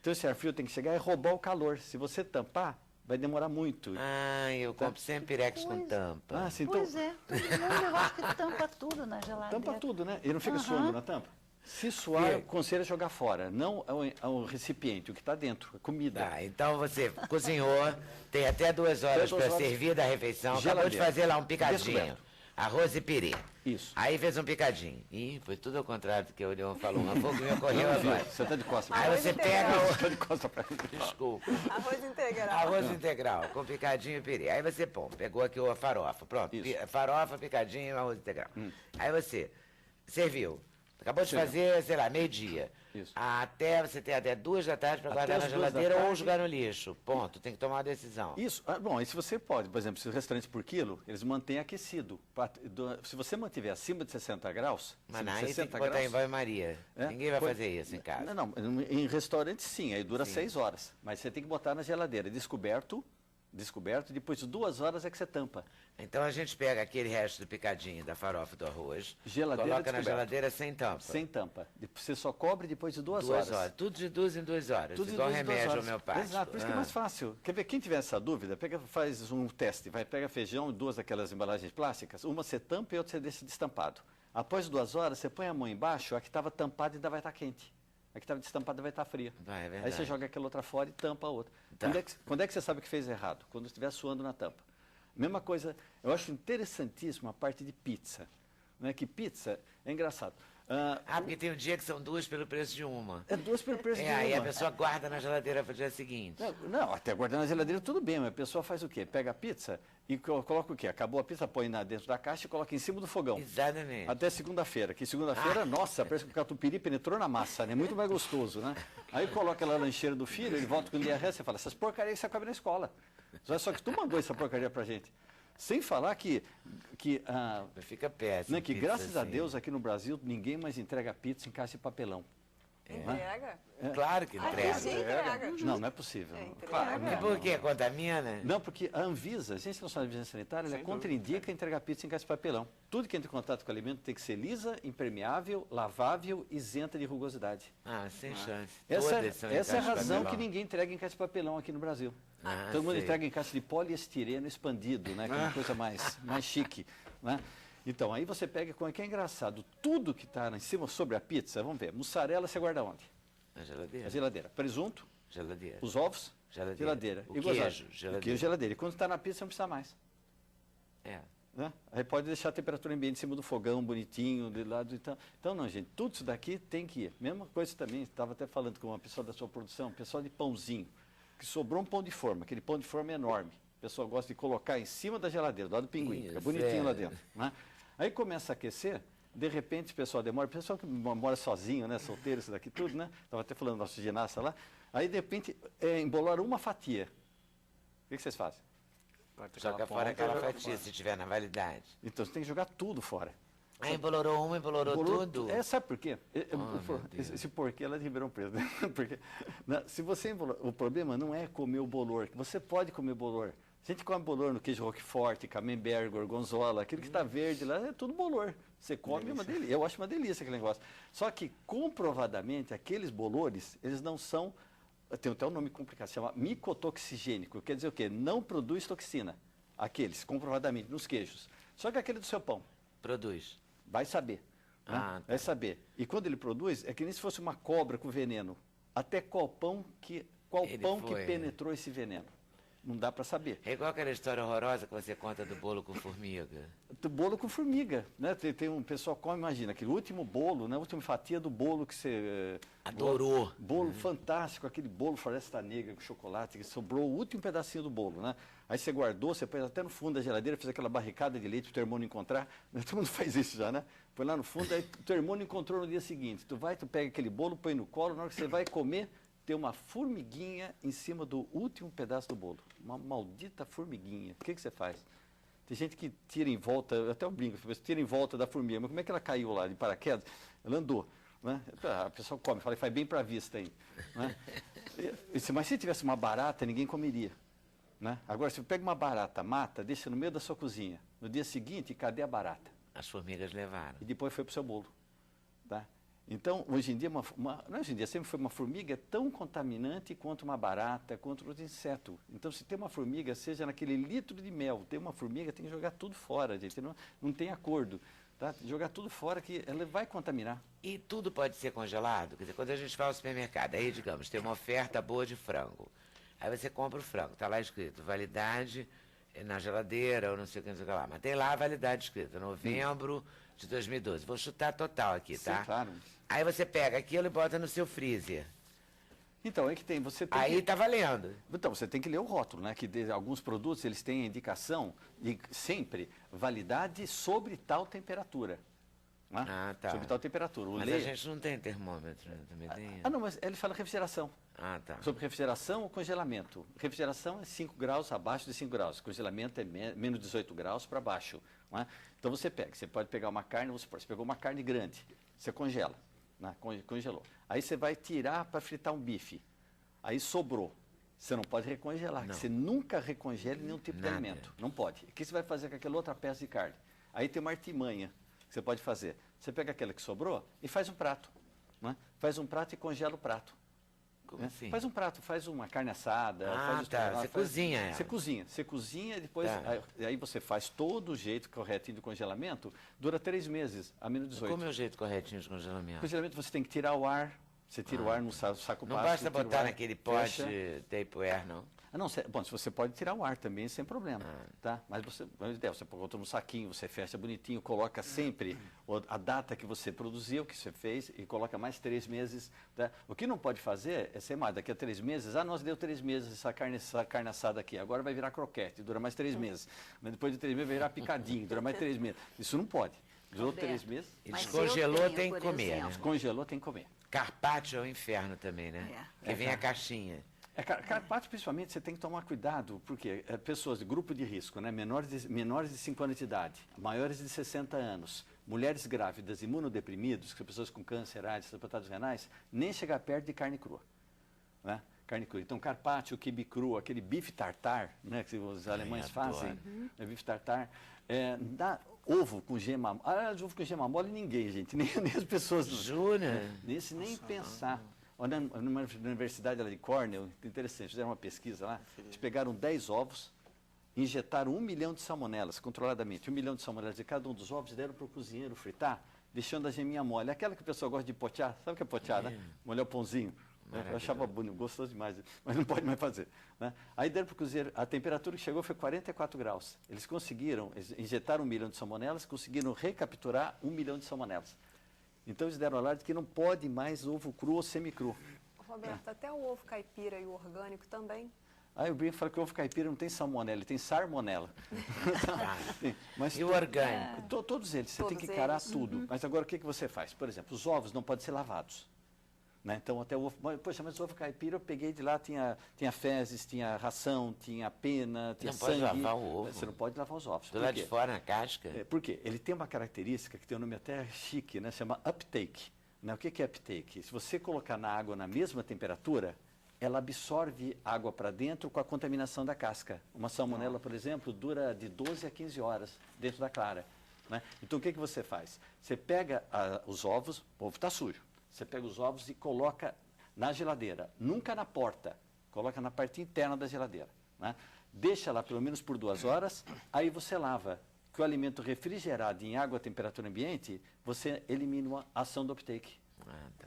Então esse ar frio tem que chegar e roubar o calor. Se você tampar, vai demorar muito. Ah, eu compro sempre Pirex com tampa. Assim, então, Pois é, todo mundo eu acho que tampa tudo na geladeira. tampa tudo, né? E não fica suando na tampa. Se suar, eu aconselho a jogar fora, não ao recipiente, o que está dentro, a comida. Tá, então você cozinhou, tem até 2 horas Até 2 para horas. servir da refeição, acabou de Geladeira. fazer lá um picadinho. Descoberto. Arroz e piri. Isso. Aí fez um picadinho. Ih, foi tudo ao contrário do que o Leon falou. Uma pouco me ocorreu agora. Você está de costas. Aí você pega Você o... está de costas para Desculpa. Arroz integral. Arroz integral, com picadinho e piri. Aí você, pegou aqui a farofa. Pronto, Isso. farofa, picadinho e arroz integral. Aí você serviu. Acabou de fazer, sei lá, meio-dia. Isso. Você tem até 2 da tarde para Até guardar na as 2 da geladeira ou tarde. jogar no lixo. Ponto, tem que tomar uma decisão. Isso. Bom, e se você pode, por exemplo, se o restaurante por quilo, eles mantêm aquecido. Se você mantiver acima de 60 graus, Mas acima de aí tem 60 que botar graus, em banho-maria. é, Ninguém vai pode- fazer isso em casa. Não, em restaurante sim, aí dura 6 horas. Mas você tem que botar na geladeira, descoberto, depois de 2 horas é que você tampa. Então a gente pega aquele resto do picadinho, da farofa do arroz, Geladeira coloca na descoberto. geladeira sem tampa. Sem tampa. Você só cobre depois de 2 2 horas. Tudo de 2 em 2 horas. Tudo de igual 2 em 2 remédio horas. homeopático. Exato, por isso que é mais fácil. Quer ver, quem tiver essa dúvida, faz um teste. Pega feijão, 2 daquelas embalagens plásticas, uma você tampa e outra você deixa destampado. Após 2 horas, você põe a mão embaixo, a que estava tampada ainda vai estar quente. A que estava destampada vai estar fria. Vai, é Aí verdade. você joga aquela outra fora e tampa a outra. Tá. Quando é que você sabe que fez errado? Quando estiver suando na tampa. Mesma coisa, eu acho interessantíssima a parte de pizza. Né? Que pizza é engraçado. Ah, porque tem um dia que são 2 pelo preço de uma. É 2 pelo preço de Aí a uma. pessoa guarda na geladeira para o dia seguinte. Não, até guardar na geladeira tudo bem, mas a pessoa faz o quê? Pega a pizza e coloca o quê? Acabou a pizza, põe dentro da caixa e coloca em cima do fogão. Exatamente. Até segunda-feira, que segunda-feira, nossa, parece que o catupiry penetrou na massa, né? Muito mais gostoso, né? Aí coloca lá a lancheira do filho, ele volta com diarreia, você fala, essas porcarias que você come na escola. Só que tu mandou essa porcaria pra gente. Sem falar que Fica péssimo. né, que pizza graças a assim. Deus aqui no Brasil ninguém mais entrega pizza em caixa de papelão. Entrega? Claro que Aqui entrega. sim entrega. Não é possível. Entrega. E por quê? Contamina? Não, porque a Anvisa, a Agência Nacional de Vigilância Sanitária, ela contraindica entregar pizza em caixa de papelão. Tudo que entra em contato com o alimento tem que ser lisa, impermeável, lavável, isenta de rugosidade. Sem chance. Essa Todas são em é a caixa de razão papelão. que ninguém entrega em caixa de papelão aqui no Brasil. Todo mundo sei. entrega em caixa de poliestireno expandido, né? Que é uma coisa mais chique, né? Então, aí você pega, como é que é engraçado, tudo que está em cima sobre a pizza, vamos ver, mussarela você guarda onde? Na geladeira. Na geladeira. Presunto, Geladeira. os ovos, Geladeira. O E gozado. queijo, geladeira. O queijo, geladeira. E quando está na pizza, não precisa mais. É. Né? Aí pode deixar a temperatura ambiente em cima do fogão, bonitinho, de lado. Então, não, gente, tudo isso daqui tem que ir. Mesma coisa também, estava até falando com uma pessoa da sua produção, pessoal de pãozinho, que sobrou um pão de forma, aquele pão de forma enorme. O pessoal gosta de colocar em cima da geladeira, do lado do pinguim, fica bonitinho lá dentro. Né? Aí começa a aquecer, de repente o pessoal demora, o pessoal que mora sozinho, né, solteiro, isso daqui tudo, né? Estava até falando do nosso ginasta lá. Aí de repente embolaram uma fatia. O que vocês fazem? Joga fora aquela fatia, se tiver na validade. Então você tem que jogar tudo fora. Embolorou uma, embolorou tudo. Sabe por quê? meu Deus. Esse porquê lá de Ribeirão Preto. Porque, se você o problema não é comer o bolor. Você pode comer bolor. A gente come bolor no queijo roquefort, camembert, gorgonzola, aquilo que está verde lá, é tudo bolor. Você come, é uma delícia. Eu acho uma delícia aquele negócio. Só que, comprovadamente, aqueles bolores, eles não são, tem até um nome complicado, se chama micotoxigênico. Quer dizer o quê? Não produz toxina. Aqueles, comprovadamente, nos queijos. Só que aquele do seu pão, Produz. vai saber. Né? Tá. Vai saber. E quando ele produz, é que nem se fosse uma cobra com veneno. Até qual pão que penetrou esse veneno? Não dá para saber. É igual aquela história horrorosa que você conta do bolo com formiga. Do bolo com formiga, né? Tem um pessoal que come, imagina, aquele último bolo, né? A última fatia do bolo que você... Adorou. Bolo fantástico, aquele bolo Floresta Negra com chocolate, que sobrou o último pedacinho do bolo, né? Aí você guardou, você pôs até no fundo da geladeira, fez aquela barricada de leite para o teu irmão não encontrar. Todo mundo faz isso já, né? Põe lá no fundo, aí o teu irmão não encontrou no dia seguinte. Tu pega aquele bolo, põe no colo, na hora que você vai comer, tem uma formiguinha em cima do último pedaço do bolo. Uma maldita formiguinha. O que você faz? Tem gente que tira em volta, eu até brinco, tira em volta da formiga, mas como é que ela caiu lá de paraquedas? Ela andou. Né? A pessoa come, fala, faz bem para a vista aí. Né? Mas se tivesse uma barata, ninguém comeria. Né? Agora, se você pega uma barata, mata, deixa no meio da sua cozinha. No dia seguinte, cadê a barata? As formigas levaram. E depois foi para o seu bolo. Tá? Então, hoje em dia, não hoje em dia, sempre foi uma formiga tão contaminante quanto uma barata, quanto outro inseto. Então, se tem uma formiga, seja naquele litro de mel, tem uma formiga, tem que jogar tudo fora, gente. Não tem acordo. Tá? Jogar tudo fora que ela vai contaminar. E tudo pode ser congelado? Quer dizer, quando a gente vai ao supermercado, aí, digamos, tem uma oferta boa de frango. Aí você compra o frango, está lá escrito, validade na geladeira ou não sei o que lá. Mas tem lá a validade escrita, novembro de 2012. Vou chutar total aqui, tá? Sim, claro. Aí você pega aquilo e bota no seu freezer. Então, é que tem, você tem Aí que... tá valendo. Então, você tem que ler o rótulo, né? Que alguns produtos, eles têm a indicação de sempre validade sobre tal temperatura. Né? Ah, tá. Sobre tal temperatura. Mas a gente não tem termômetro, né? Também tem. Não, mas ele fala refrigeração. Ah, tá. Sobre refrigeração ou congelamento. Refrigeração é 5 graus abaixo de 5 graus. Congelamento é menos 18 graus para baixo. Não é? Então você pode pegar uma carne, você pegou uma carne grande, você congela, né? Congelou. Aí você vai tirar para fritar um bife. Aí sobrou. Você não pode recongelar. Não. Você nunca recongela nenhum tipo de Nada. alimento. Não pode. O que você vai fazer com aquela outra peça de carne? Aí tem uma artimanha que você pode fazer. Você pega aquela que sobrou e faz um prato. Né? Faz um prato e congela o prato. Como Né? assim? Faz um prato, faz uma carne assada. Ah, faz tá. Você cozinha ela. Você cozinha e depois, Tá. aí você faz todo o jeito corretinho de congelamento, dura 3 meses, a menos 18. Como é o jeito corretinho de congelamento? Congelamento você tem que tirar o ar, você tira o ar no saco Não plástico. basta tira o botar ar, naquele pote fecha. Tupperware, não? Não, bom, se você pode tirar o ar também sem problema, tá? Mas você coloca no saquinho, você fecha bonitinho, coloca sempre a data que você produziu, que você fez, e coloca mais 3 meses, tá? O que não pode fazer é ser mais, daqui a 3 meses, nós deu 3 meses essa carne assada aqui, agora vai virar croquete, dura mais 3 meses. Mas depois de 3 meses vai virar picadinho, dura mais 3 meses. Isso não pode. Durou 3 meses. E Mas descongelou, eu tenho, tem que por comer, né? exemplo, Congelou, tem que comer. Carpaccio é o inferno também, né? Porque vem a caixinha. Carpaccio, principalmente, você tem que tomar cuidado, porque pessoas de grupo de risco, né? menores de 5 anos de idade, maiores de 60 anos, mulheres grávidas, imunodeprimidos, que são pessoas com câncer, AIDS, hepatites renais, nem chegar perto de carne crua. Né? Carne crua. Então, carpaccio, quibe cru, aquele bife tartar, né? Que os alemães fazem, bife tartar, ovo com gema, ovo com gema mole ninguém, gente, nem as pessoas. Jura? Nesse nem pensar. Numa universidade lá de Cornell, interessante, fizeram uma pesquisa lá, eles pegaram 10 ovos, injetaram 1 milhão de salmonelas, controladamente, 1 milhão de salmonelas de cada um dos ovos, deram para o cozinheiro fritar, deixando a geminha mole. Aquela que o pessoal gosta de potear, sabe o que é potear, né? Molhar o pãozinho. Eu achava bonito, gostoso demais, mas não pode mais fazer. Né? Aí deram para o cozinheiro, a temperatura que chegou foi 44 graus. Eles conseguiram, injetaram 1 milhão de salmonelas, conseguiram recapturar 1 milhão de salmonelas. Então eles deram alerta que não pode mais ovo cru ou semicru. Roberto, até o ovo caipira e o orgânico também. Aí o Brinco fala que o ovo caipira não tem salmonela, ele tem sarmonela. Mas E o orgânico? Todos eles, você tem Todos que encarar eles. tudo. Mas agora o que você faz? Por exemplo, os ovos não podem ser lavados. Né? Então até o ovo, poxa, mas o ovo caipira eu peguei de lá, tinha fezes, tinha ração, tinha pena, tinha Não sangue. pode lavar o ovo. Você não pode lavar os ovos. Do lado de fora, na casca? Por quê? Ele tem uma característica que tem um nome até chique, né? Chama uptake. Né? O que é uptake? Se você colocar na água na mesma temperatura, ela absorve água para dentro com a contaminação da casca. Uma salmonela, por exemplo, dura de 12 a 15 horas dentro da clara. Né? Então o que você faz? Você pega os ovos, o ovo está sujo. Você pega os ovos e coloca na geladeira, nunca na porta, coloca na parte interna da geladeira. Né? Deixa lá pelo menos por 2 horas, aí você lava. Que o alimento refrigerado em água a temperatura ambiente, você elimina a ação do uptake.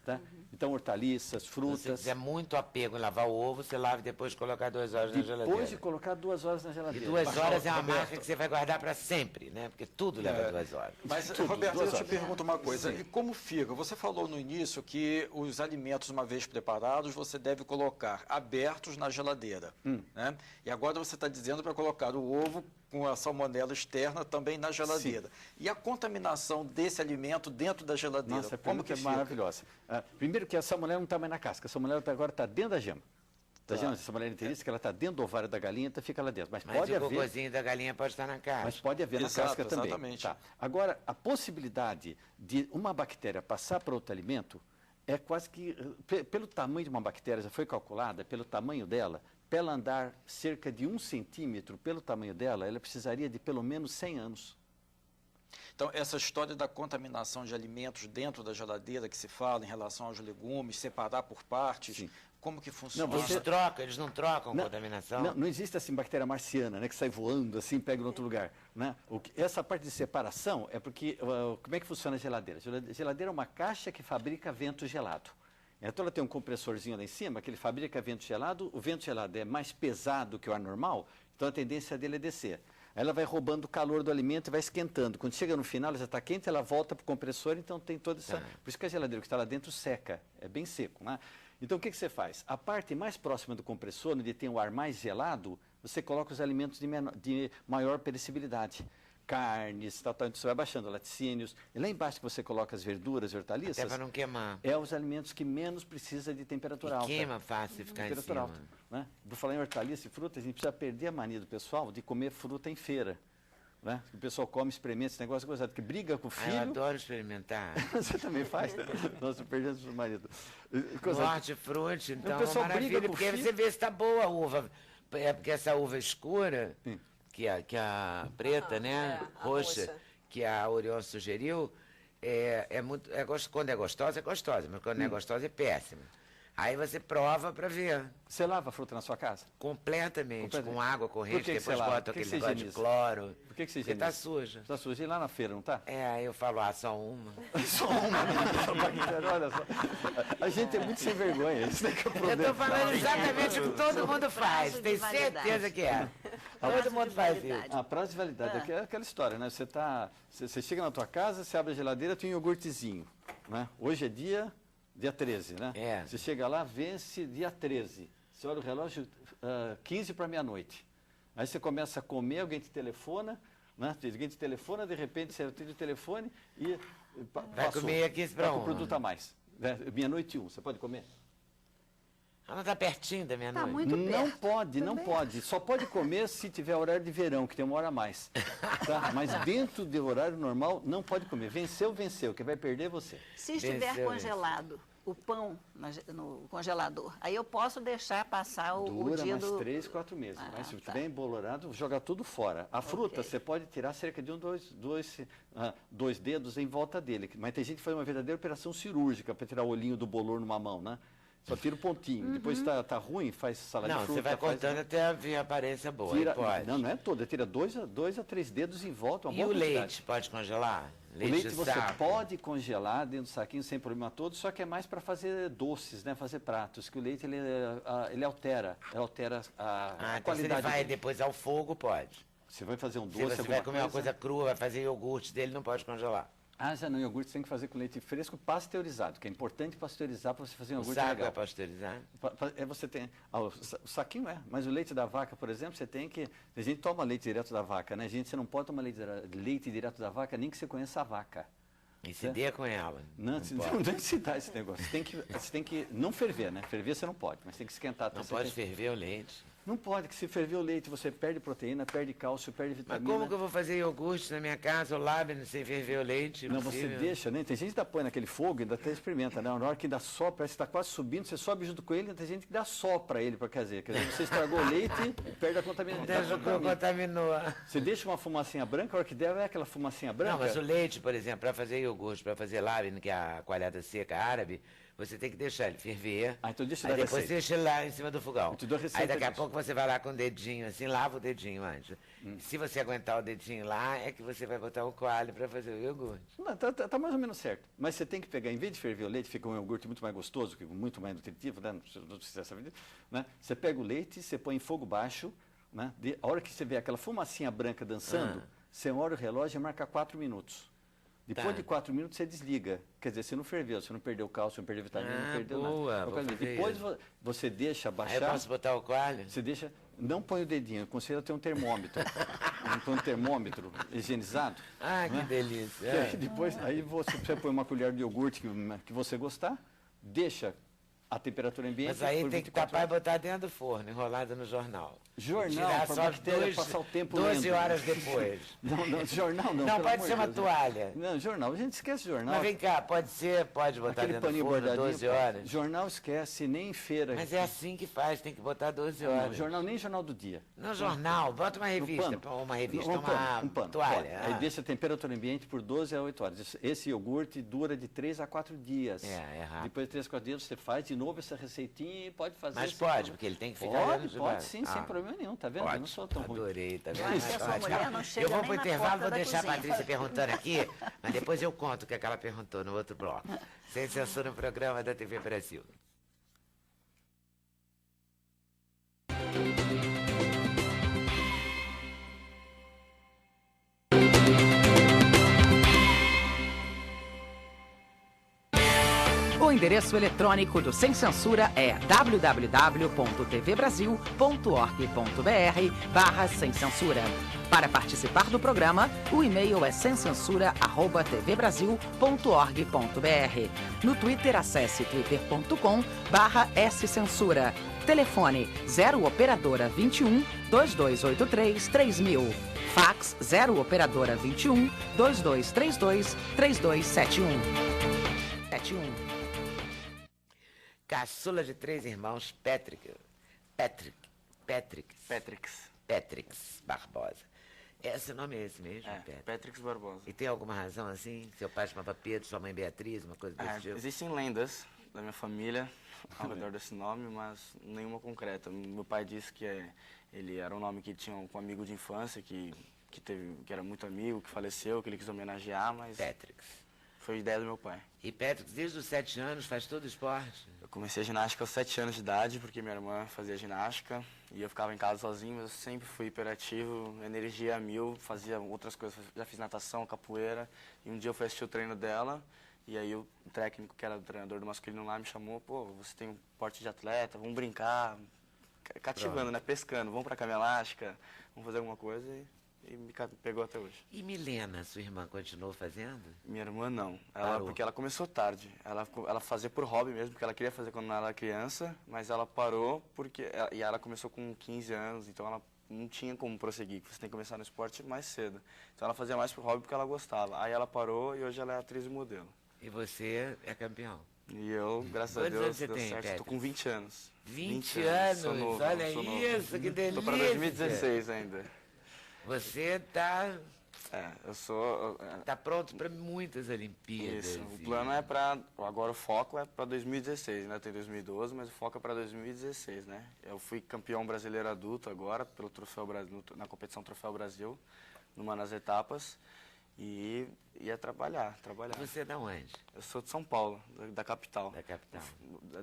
Tá? Então, hortaliças, frutas. Se você quiser muito apego em lavar o ovo, você lava e depois colocar 2 horas na geladeira. Depois de colocar 2 horas na E geladeira. 2 horas é uma Roberto. marca que você vai guardar para sempre, né? Porque tudo leva 2 horas. Mas, Tudo, Roberto, 2 eu te horas. pergunto uma coisa. E como fica? Você falou no início que os alimentos, uma vez preparados, você deve colocar abertos na geladeira. Né? E agora você está dizendo para colocar o ovo com a salmonela externa também na geladeira. E a contaminação desse alimento dentro da geladeira, Nossa, a como pergunta que é fica? maravilhosa. Primeiro que a salmonela não está mais na casca, a salmonela agora está dentro da gema. Tá vendo? A salmonela interística, ela está dentro do ovário da galinha, então fica lá dentro. Mas pode o haver... cocôzinho da galinha pode estar na casca. Mas pode haver na Exato, casca também. exatamente. Tá. Agora, a possibilidade de uma bactéria passar para outro alimento é quase que, pelo tamanho de uma bactéria, já foi calculada, pelo tamanho dela, para ela andar cerca de 1 centímetro, pelo tamanho dela, ela precisaria de pelo menos 100 anos. Então, essa história da contaminação de alimentos dentro da geladeira que se fala em relação aos legumes, separar por partes, Sim. como que funciona? Eles não trocam contaminação? Não existe assim bactéria marciana, né, que sai voando assim, pega em outro lugar. Né? Essa parte de separação é porque, como é que funciona a geladeira? A geladeira é uma caixa que fabrica vento gelado. Então ela tem um compressorzinho lá em cima que ele fabrica vento gelado, o vento gelado é mais pesado que o ar normal, então a tendência dele é descer. Aí ela vai roubando o calor do alimento e vai esquentando. Quando chega no final, ela já está quente, ela volta para o compressor, então tem toda essa... Por isso que a geladeira que está lá dentro seca, é bem seco. Né? Então o que você faz? A parte mais próxima do compressor, onde tem o ar mais gelado, você coloca os alimentos de maior perecibilidade. Carnes, tal, então você vai baixando laticínios. E lá embaixo que você coloca as verduras e hortaliças... Até para não queimar. É os alimentos que menos precisa de temperatura alta. Queima fácil ficar em Temperatura cima. alta. Né? Por falar em hortaliça e frutas, a gente precisa perder a mania do pessoal de comer fruta em feira. Né? O pessoal come, experimenta esse negócio gostado, que briga com o filho. Eu adoro experimentar. Você também faz? Nossa, perdendo o marido. No hortifruti, então, O pessoal é maravilha, briga com o porque filho. você vê se está boa a uva. É porque essa uva escura, Sim. que a preta, né, a roxa, roxa. que a Orion sugeriu, quando é gostosa, mas quando não é gostosa, é péssima. Aí você prova para ver. Você lava a fruta na sua casa? Completamente, com água Por corrente, que que depois você lava? bota Por que aquele que você negócio de higieniza? cloro. Por que você Porque tá higieniza? suja. Está suja. E lá na feira, não tá? É, aí eu falo, só uma. Só uma, olha só. A gente é muito sem vergonha, isso é que é o Eu problema. tô falando exatamente o que todo mundo faz, Prazo de tem validade. certeza que é. Prazo Todo de mundo faz validade. isso. Prazo de validade, é aquela história, né? Você chega na tua casa, você abre a geladeira, tem um iogurtezinho, né? Hoje é dia 13, né? É. Você chega lá, vence dia 13. Você olha o relógio, 15 para meia-noite. Aí você começa a comer, alguém te telefona, né? Alguém te telefona, de repente você atende o telefone e Vai comer 15 para tá com 1. produto a mais. Né? Meia-noite e 1, você pode comer? Ela tá pertinho da Tá meia-noite. muito Não perto. pode, não pode. Só pode comer se tiver horário de verão, que tem uma hora a mais. Tá? Mas dentro do horário normal, não pode comer. Venceu, venceu. Quem vai perder é você. Se estiver Venceu, congelado o pão no congelador, aí eu posso deixar passar o Dura dia mais do... 3, 4 meses. Mas se tá. estiver embolorado, joga tudo fora. A fruta, você pode tirar cerca de dois dedos em volta dele. Mas tem gente que faz uma verdadeira operação cirúrgica para tirar o olhinho do bolor numa mão, né? Só tira o pontinho. Depois tá ruim, faz salada Não, de fruta. você vai faz- cortando até ver a aparência boa, Tira, aí pode. não é toda, tira 2 a 3 dedos em volta, uma E boa o quantidade. leite, pode congelar? O leite de você saco? pode congelar dentro do saquinho sem problema todo, só que é mais para fazer doces, né? Fazer pratos, que o leite ele altera a Então se qualidade ele vai dele. depois ao fogo, pode. Você vai fazer um Se doce, você alguma vai comer uma coisa crua, vai fazer iogurte dele, não pode congelar. Já no iogurte você tem que fazer com leite fresco pasteurizado, que é importante pasteurizar para você fazer um O iogurte saco legal. é pasteurizado? Você tem, o saquinho mas o leite da vaca, por exemplo, você tem que, a gente toma leite direto da vaca, né? Você não pode tomar leite direto da vaca, nem que você conheça a vaca. E se dê com ela. Não se dá esse negócio. Você tem que não ferver, né? Ferver você não pode, mas tem que esquentar. Não Você pode tem- ferver o leite. Não pode, que se ferver o leite, você perde proteína, perde cálcio, perde Mas vitamina. como que eu vou fazer iogurte na minha casa, ou lá, sem ferver o leite? Não, você Impossível. deixa, né? Tem gente que dá põe naquele fogo e ainda até experimenta, né? Na hora que dá sopra, parece que está quase subindo, você sobe junto com ele, e tem gente que dá sopra ele para fazer. Quer dizer, você estragou o leite, perde a Deixa que contaminou. Você deixa uma fumacinha branca, a hora que der é aquela fumacinha branca. Não, mas o leite, por exemplo, para fazer iogurte, para fazer labne, que é a coalhada seca árabe, você tem que deixar ele ferver. Então deixa eu aí dar depois receita. deixa ele lá em cima do fogão. Eu te dou a receita Aí daqui a disso. pouco você vai lá com o dedinho, assim, lava o dedinho antes. Se você aguentar o dedinho lá, é que você vai botar o coalho para fazer o iogurte. Não, tá mais ou menos certo. Mas você tem que pegar, em vez de ferver o leite, fica um iogurte muito mais gostoso, muito mais nutritivo, né? Não sei se você sabe disso, né? Você pega o leite, você põe em fogo baixo, né? A hora que você vê aquela fumacinha branca dançando, você olha o relógio e marca 4 minutos. Depois Tá. de 4 minutos você desliga. Quer dizer, você não ferveu, você não perdeu cálcio, não perdeu vitamina, não perdeu boa, nada. vou fazer Depois isso. você deixa Aí eu baixar. posso botar o coalho? Você deixa, não põe o dedinho, eu aconselho ter um termômetro. Põe um termômetro higienizado. Ah, que né? delícia. E aí depois, aí você põe uma colher de iogurte que você gostar, deixa a temperatura ambiente. Mas aí por tem que 24 tapar e horas. botar dentro do forno, enrolado no jornal. Jornal, Tirar para só a bactéria passar o tempo 12 lendo. horas depois. Não, jornal não. Não, pelo pode amor ser de uma Deus. toalha. Não, jornal, a gente esquece jornal. Mas vem cá, pode botar Aquele dentro do paninho forno bordadinho. 12 horas. Jornal esquece, nem em feira. Mas é assim que faz, tem que botar 12 Não, horas. jornal, nem jornal do dia. No jornal, bota uma No revista, pano. uma revista, Um uma pano, toalha. pode. Aí deixa a temperatura ambiente por 12 a 8 horas. Esse iogurte dura de 3 a 4 dias. É rápido. Depois de 3 a 4 dias você faz de novo essa receitinha e pode fazer. Mas sem pode, problema. porque ele tem que ficar Pode, dentro de pode vaso. sim, sem problema nenhum, tá vendo? Eu não sou tão ruim. Adorei, tá vendo? Eu acho que a sua Ótimo. mulher não chega Eu vou nem pro na intervalo, porta vou da deixar a cozinha. Patrícia perguntando aqui, mas depois eu conto o que ela perguntou no outro bloco. Sem censura no programa da TV Brasil. O endereço eletrônico do Sem Censura é www.tvbrasil.org.br/sem censura. Para participar do programa, o e-mail é semcensura@tvbrasil.org.br. No Twitter, acesse twitter.com/scensura. Telefone 0 operadora 21 2283 3000. Fax 0 operadora 21 2232 3271. Caçula de 3 irmãos, Patrick Barbosa. Esse nome é esse mesmo, Patrick? Patrick Barbosa. E tem alguma razão assim? Seu pai chamava Pedro, sua mãe Beatriz, uma coisa desse tipo? Existem lendas da minha família ao redor desse nome, mas nenhuma concreta. Meu pai disse que ele era um nome que tinha um amigo de infância, que era muito amigo, que faleceu, que ele quis homenagear, mas Patrick. foi ideia do meu pai. E Patrick, desde os 7 anos, faz todo o esporte? Eu comecei a ginástica aos 7 anos de idade, porque minha irmã fazia ginástica, e eu ficava em casa sozinho, mas eu sempre fui hiperativo, energia a mil, fazia outras coisas, já fiz natação, capoeira, e um dia eu fui assistir o treino dela, e aí o técnico, que era o treinador do masculino lá, me chamou, pô, você tem um porte de atleta, vamos brincar, cativando, né, pescando, vamos pra cama elástica, vamos fazer alguma coisa, e me pegou até hoje. E Milena, sua irmã, continuou fazendo? Minha irmã não, Parou. porque ela começou tarde, ela fazia por hobby mesmo, porque ela queria fazer quando ela era criança, mas ela parou e ela começou com 15 anos, então ela não tinha como prosseguir, você tem que começar no esporte mais cedo. Então ela fazia mais por hobby porque ela gostava, aí ela parou e hoje ela é atriz e modelo. E você é campeão? E eu, graças a Quantos Deus, anos você deu tem, certo, Pedro? tô com 20 anos. 20 anos, sou novo, olha sou novo. isso, que delícia! Tô pra 2016 ainda. Você tá Eu sou... pronto para muitas Olimpíadas. Isso, o plano é para... Agora o foco é para 2016, né? Tem 2012, mas o foco é para 2016, né? Eu fui campeão brasileiro adulto agora, pelo Troféu Brasil, na competição Troféu Brasil, numa das etapas, e ia trabalhar. Você é da onde? Eu sou de São Paulo, da capital. Da capital.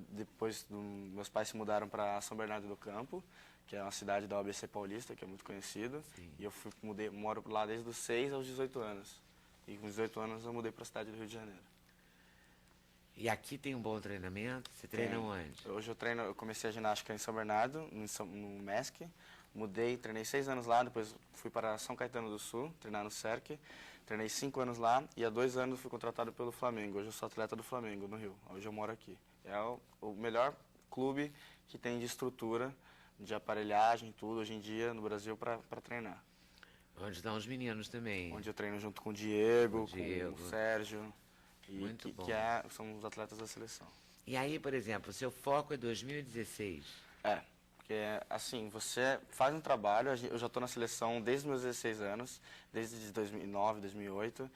Depois, meus pais se mudaram para São Bernardo do Campo, que é uma cidade da OABC Paulista, que é muito conhecido. Sim. E eu moro lá desde os 6 aos 18 anos. E com 18 anos eu mudei para a cidade do Rio de Janeiro. E aqui tem um bom treinamento? Você treina onde? Hoje eu comecei a ginástica em São Bernardo, no MESC. Treinei 6 anos lá, depois fui para São Caetano do Sul, treinar no SERC. Treinei 5 anos lá e há 2 anos fui contratado pelo Flamengo. Hoje eu sou atleta do Flamengo, no Rio. Hoje eu moro aqui. É o melhor clube que tem de estrutura, de aparelhagem, tudo, hoje em dia, no Brasil, para treinar. Onde estão os meninos também. Onde eu treino junto com o Diego, Diego. com o Sérgio, Muito bom. São os atletas da seleção. E aí, por exemplo, o seu foco é 2016. Porque, assim, você faz um trabalho, eu já estou na seleção desde os meus 16 anos, desde 2009, 2008,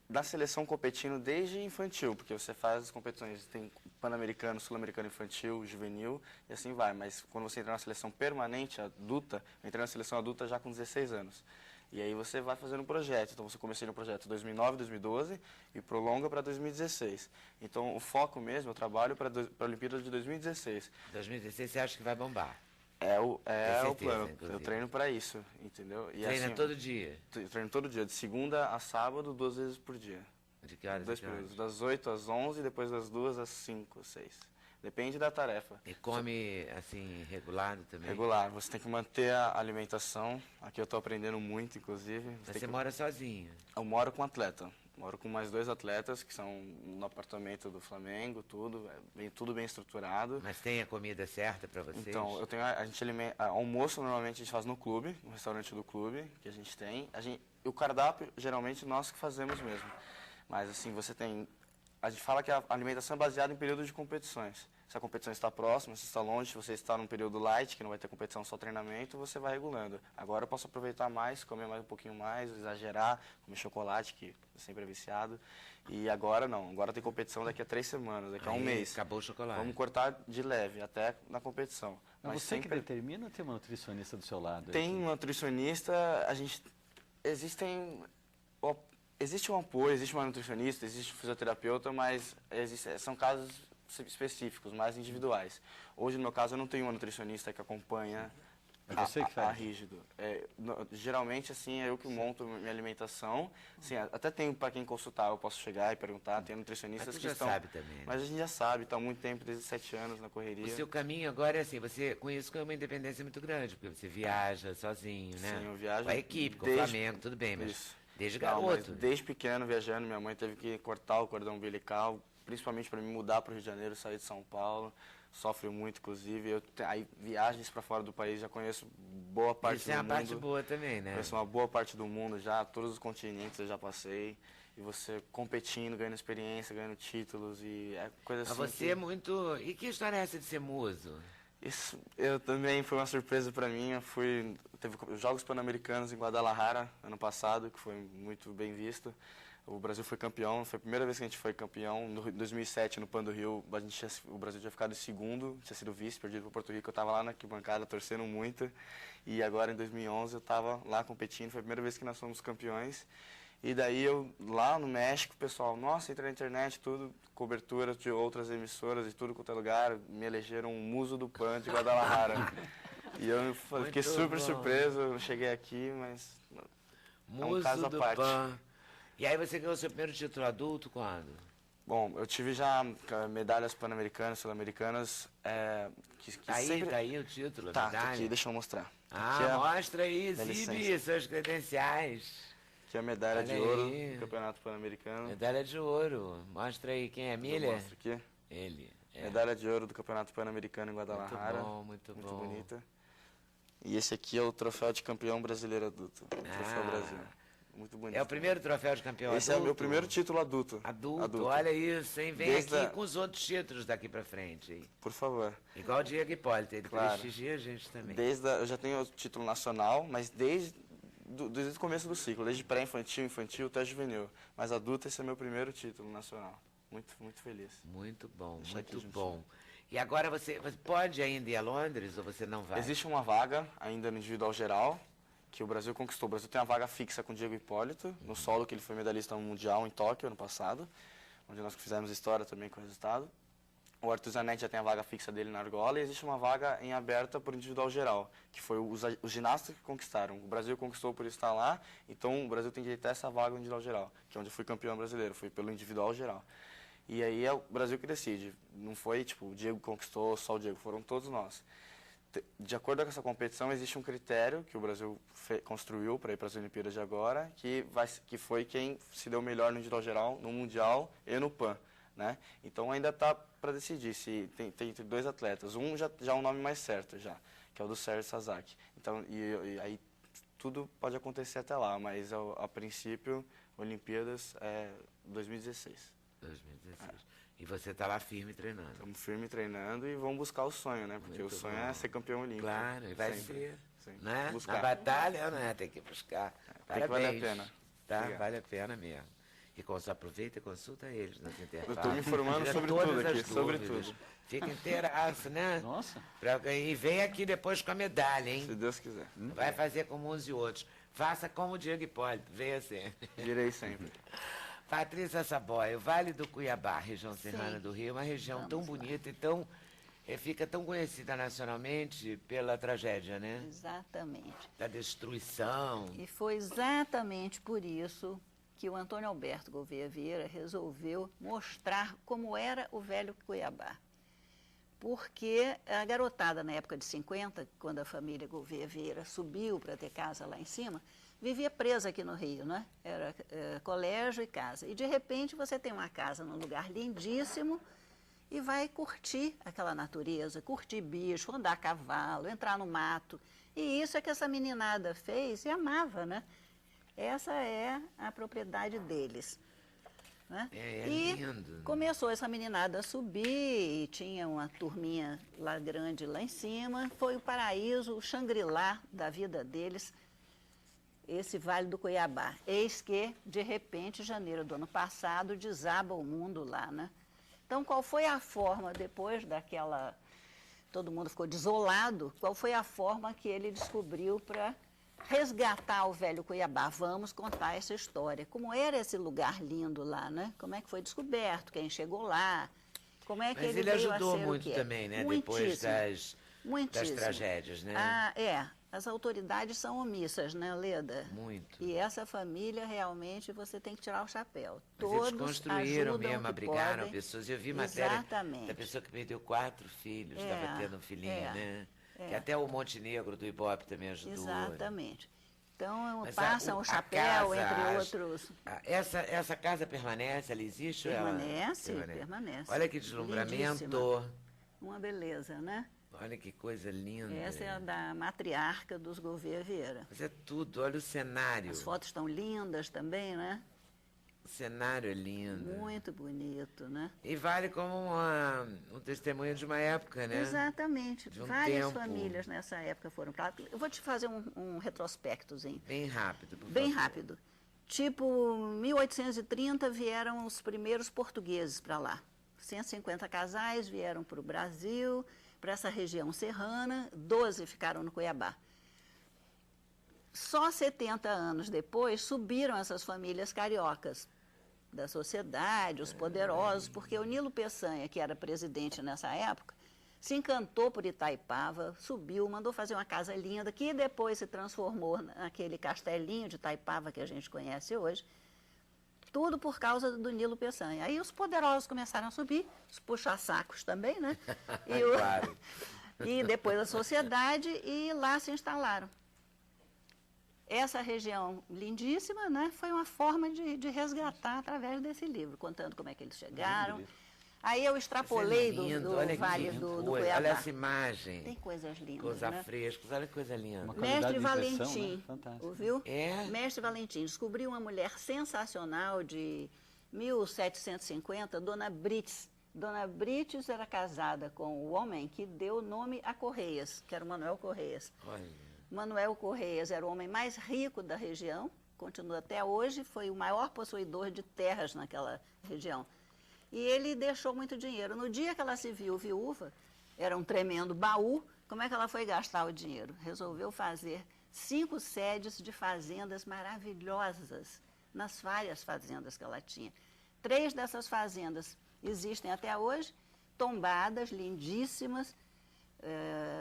da seleção competindo desde infantil, porque você faz as competições, tem Pan-Americano, Sul-Americano Infantil, Juvenil, e assim vai. Mas quando você entra na seleção permanente, adulta, eu entrei na seleção adulta já com 16 anos. E aí você vai fazendo um projeto. Então você comecei no projeto 2009, 2012 e prolonga para 2016. Então o foco mesmo, eu trabalho para a Olimpíada de 2016. 2016 você acha que vai bombar? É o certeza, plano. inclusive. Eu treino para isso, entendeu? E Treina assim, todo dia? Eu treino todo dia, de segunda a sábado, 2 vezes por dia. De que horas? 2 períodos, das 8 às 11 e depois das 2 às 5, 6. Depende da tarefa. E come, assim, regulado também? Regular, você tem que manter a alimentação. Aqui eu estou aprendendo muito, inclusive. Você mora sozinho? Eu moro com atleta. Moro com mais 2 atletas que são no apartamento do Flamengo, tudo bem estruturado. Mas tem a comida certa para vocês? Então, almoço normalmente a gente faz no clube, no restaurante do clube que a gente tem. O cardápio, geralmente, nós que fazemos mesmo. Mas assim, a gente fala que a alimentação é baseada em períodos de competições. Se a competição está próxima, se está longe, se você está num período light, que não vai ter competição, só treinamento, você vai regulando. Agora eu posso aproveitar mais, comer mais um pouquinho mais, exagerar, comer chocolate, que sempre é viciado. E agora não, agora tem competição daqui a 3 semanas, daqui a um mês. Acabou o chocolate. Vamos cortar de leve, até na competição. Mas você que determina ou tem uma nutricionista do seu lado? Tem um nutricionista, existe um apoio, existe uma nutricionista, existe um fisioterapeuta, mas são casos específicos, mais individuais. Hoje, no meu caso, eu não tenho uma nutricionista que acompanha você que faz? a rígido. Geralmente, assim, é eu que monto minha alimentação. Assim, até tenho para quem consultar, eu posso chegar e perguntar, tem nutricionistas Mas tu que já estão... sabe também, né? Mas a gente já sabe, está há muito tempo, desde 7 anos na correria. O seu caminho agora é assim, você com isso é uma independência muito grande, porque você viaja sozinho, né? Sim, eu viajo Com a equipe, com o desde- Flamengo, tudo bem, mas Isso. desde Não, mas garoto. desde pequeno, viajando, minha mãe teve que cortar o cordão umbilical, principalmente para me mudar para o Rio de Janeiro, sair de São Paulo. Sofre muito, inclusive. Aí, viagens para fora do país, já conheço boa parte Isso do é uma mundo. parte boa também, né? Conheço uma boa parte do mundo já, todos os continentes eu já passei. E você competindo, ganhando experiência, ganhando títulos e é coisa assim. Mas você é muito... E que história é essa de ser muso? Isso eu também foi uma surpresa para mim. Teve os Jogos Pan-Americanos em Guadalajara ano passado, que foi muito bem visto. O Brasil foi campeão, foi a primeira vez que a gente foi campeão. Em 2007, no Pan do Rio, o Brasil tinha ficado em segundo, tinha sido vice, perdido para Porto Rico. Eu estava lá na arquibancada torcendo muito. E agora, em 2011, eu estava lá competindo. Foi a primeira vez que nós fomos campeões. E daí, lá no México, o pessoal, nossa, entrei na internet, tudo, cobertura de outras emissoras e tudo quanto é lugar. Me elegeram um muso do Pan de Guadalajara. E eu fiquei super surpreso, eu cheguei aqui, mas é um caso à parte. Pan. E aí você ganhou seu primeiro título adulto quando? Bom, eu tive já medalhas pan-americanas, sul-americanas, que Aí, sempre... tá aí o título, a Tá, medalha? aqui, deixa eu mostrar. Ah, Aqui é- mostra aí, dá exibe licença. suas credenciais. Aqui é a medalha Olha de ouro aí. do Campeonato Pan-Americano. Medalha de ouro. Mostra aí quem é, Eu Miller? mostro aqui. Ele. É. Medalha de ouro do Campeonato Pan-Americano em Guadalajara. Muito bom. Bonita. E esse aqui é o troféu de campeão brasileiro adulto. O troféu Brasil. Muito bonito. É o primeiro troféu de campeão Esse adulto? é o meu primeiro título adulto. Adulto, olha isso, hein? Vem Desde aqui a- com os outros títulos daqui pra frente, hein? Por favor. Igual o Diego Hipólito, ele Claro. prestigia a gente também. Eu já tenho o título nacional, mas desde o começo do ciclo, desde pré-infantil, infantil até juvenil. Mas adulto, esse é meu primeiro título nacional. Muito, muito feliz. Muito bom, Deixa aqui muito juntinho. bom. E agora você pode ainda ir a Londres ou você não vai? Existe uma vaga ainda no individual geral, que o Brasil conquistou. O Brasil tem uma vaga fixa com o Diego Hipólito, no solo, que ele foi medalhista mundial em Tóquio ano passado, onde nós fizemos história também com o resultado. O Arthur Zanetti já tem a vaga fixa dele na argola e existe uma vaga em aberta por individual geral, que foi os ginastas que conquistaram. O Brasil conquistou por estar lá, então o Brasil tem direito a essa vaga no individual geral, que é onde eu fui campeão brasileiro, foi pelo individual geral. E aí é o Brasil que decide, não foi tipo o Diego conquistou, só o Diego, foram todos nós. De acordo com essa competição, existe um critério que o Brasil construiu para ir para as Olimpíadas de agora, que foi quem se deu melhor no individual geral, no Mundial e no PAN. Né? Então ainda está para decidir se tem dois atletas. Um já é um nome mais certo, já, que é o do Sérgio Sasaki. Então, e aí tudo pode acontecer até lá, mas a princípio, Olimpíadas é 2016. 2016. E você tá lá firme treinando. Estamos firme treinando e vamos buscar o sonho, né? Porque Muito o sonho bom. é ser campeão olímpico. Claro, e vai Sempre. ser. Sempre. Né? Buscar. Na batalha, né? Tem que buscar. Tem que valer a pena. Tá? Obrigado. Vale a pena mesmo. E aproveita e consulta eles nos intervalos. Eu tô me informando Tira sobre todas tudo aqui, as sobre dúvidas. tudo. Fica inteiraço, né? Nossa. E vem aqui depois com a medalha, hein? Se Deus quiser. Vai fazer como uns e outros. Faça como o Diego Hipólito, venha sempre. Virei sempre. Patrícia Saboia, o Vale do Cuiabá, região serrana Sim. do Rio, uma região tão Vamos lá. bonita e tão, fica tão conhecida nacionalmente pela tragédia, né? Exatamente. Da destruição. E foi exatamente por isso que o Antônio Alberto Gouveia Vieira resolveu mostrar como era o velho Cuiabá. Porque a garotada, na época de 50, quando a família Gouveia Vieira subiu para ter casa lá em cima, vivia presa aqui no Rio, né? Era colégio e casa. E, de repente, você tem uma casa num lugar lindíssimo e vai curtir aquela natureza, curtir bicho, andar a cavalo, entrar no mato. E isso é que essa meninada fez e amava, né? Essa é a propriedade deles. Né? É e lindo. começou essa meninada a subir e tinha uma turminha lá grande lá em cima. Foi o paraíso, o Xangri-Lá da vida deles, esse Vale do Cuiabá. Eis que, de repente, em janeiro do ano passado, desaba o mundo lá, né? Então, qual foi a forma, depois daquela... Todo mundo ficou desolado, qual foi a forma que ele descobriu para resgatar o velho Cuiabá? Vamos contar essa história. Como era esse lugar lindo lá, né? Como é que foi descoberto, quem chegou lá, como é que Mas ele veio ajudou a ser muito o que é. também, né? Depois das Muitíssimo. tragédias, né? As autoridades são omissas, né, Leda? Muito. E essa família, realmente, você tem que tirar o chapéu. Mas Todos eles construíram ajudam mesmo, o que abrigaram podem. pessoas. Eu vi matéria Exatamente. da pessoa que perdeu 4 filhos, estava tendo um filhinho, né? Que até o Montenegro do Ibope também ajudou. Exatamente. Então, Mas passam a o chapéu, casa, entre outros. Essa casa permanece, ela existe? ou ela- Permanece. Olha que deslumbramento. Lindíssima. Uma beleza, né? Olha que coisa linda. Essa é a da matriarca dos Gouveia Vieira. Mas é tudo, olha o cenário. As fotos estão lindas também, né? O cenário é lindo. Muito bonito, né? E vale como um testemunho de uma época, né? Exatamente. De um Várias tempo. famílias nessa época foram para lá. Eu vou te fazer um retrospectozinho, Bem rápido, por bem favor. rápido. Tipo, 1830 vieram os primeiros portugueses para lá. 150 casais vieram para o Brasil, para essa região serrana, 12 ficaram no Cuiabá. Só 70 anos depois subiram essas famílias cariocas da sociedade, os poderosos, porque o Nilo Peçanha, que era presidente nessa época, se encantou por Itaipava, subiu, mandou fazer uma casa linda, que depois se transformou naquele castelinho de Itaipava que a gente conhece hoje, tudo por causa do Nilo Peçanha. Aí os poderosos começaram a subir, os puxa-sacos também, né? Claro. E depois a sociedade, e lá se instalaram. Essa região lindíssima, né, foi uma forma de resgatar através desse livro, contando como é que eles chegaram. Aí eu extrapolei Isso é lindo, do olha Vale que do coisa, Cuiabá. olha essa imagem. Tem coisas lindas, Com os né? afrescos, olha que coisa linda. Uma qualidade Mestre de impressão, Valentim, né? Fantástico. ouviu? É? Mestre Valentim descobriu uma mulher sensacional de 1750, Dona Brites. Dona Brites era casada com o homem que deu nome a Correias, que era o Manuel Correias. Olha. Manuel Correias era o homem mais rico da região, continua até hoje, foi o maior possuidor de terras naquela região. E ele deixou muito dinheiro. No dia que ela se viu viúva, era um tremendo baú, como é que ela foi gastar o dinheiro? Resolveu fazer 5 sedes de fazendas maravilhosas, nas várias fazendas que ela tinha. 3 dessas fazendas existem até hoje, tombadas, lindíssimas.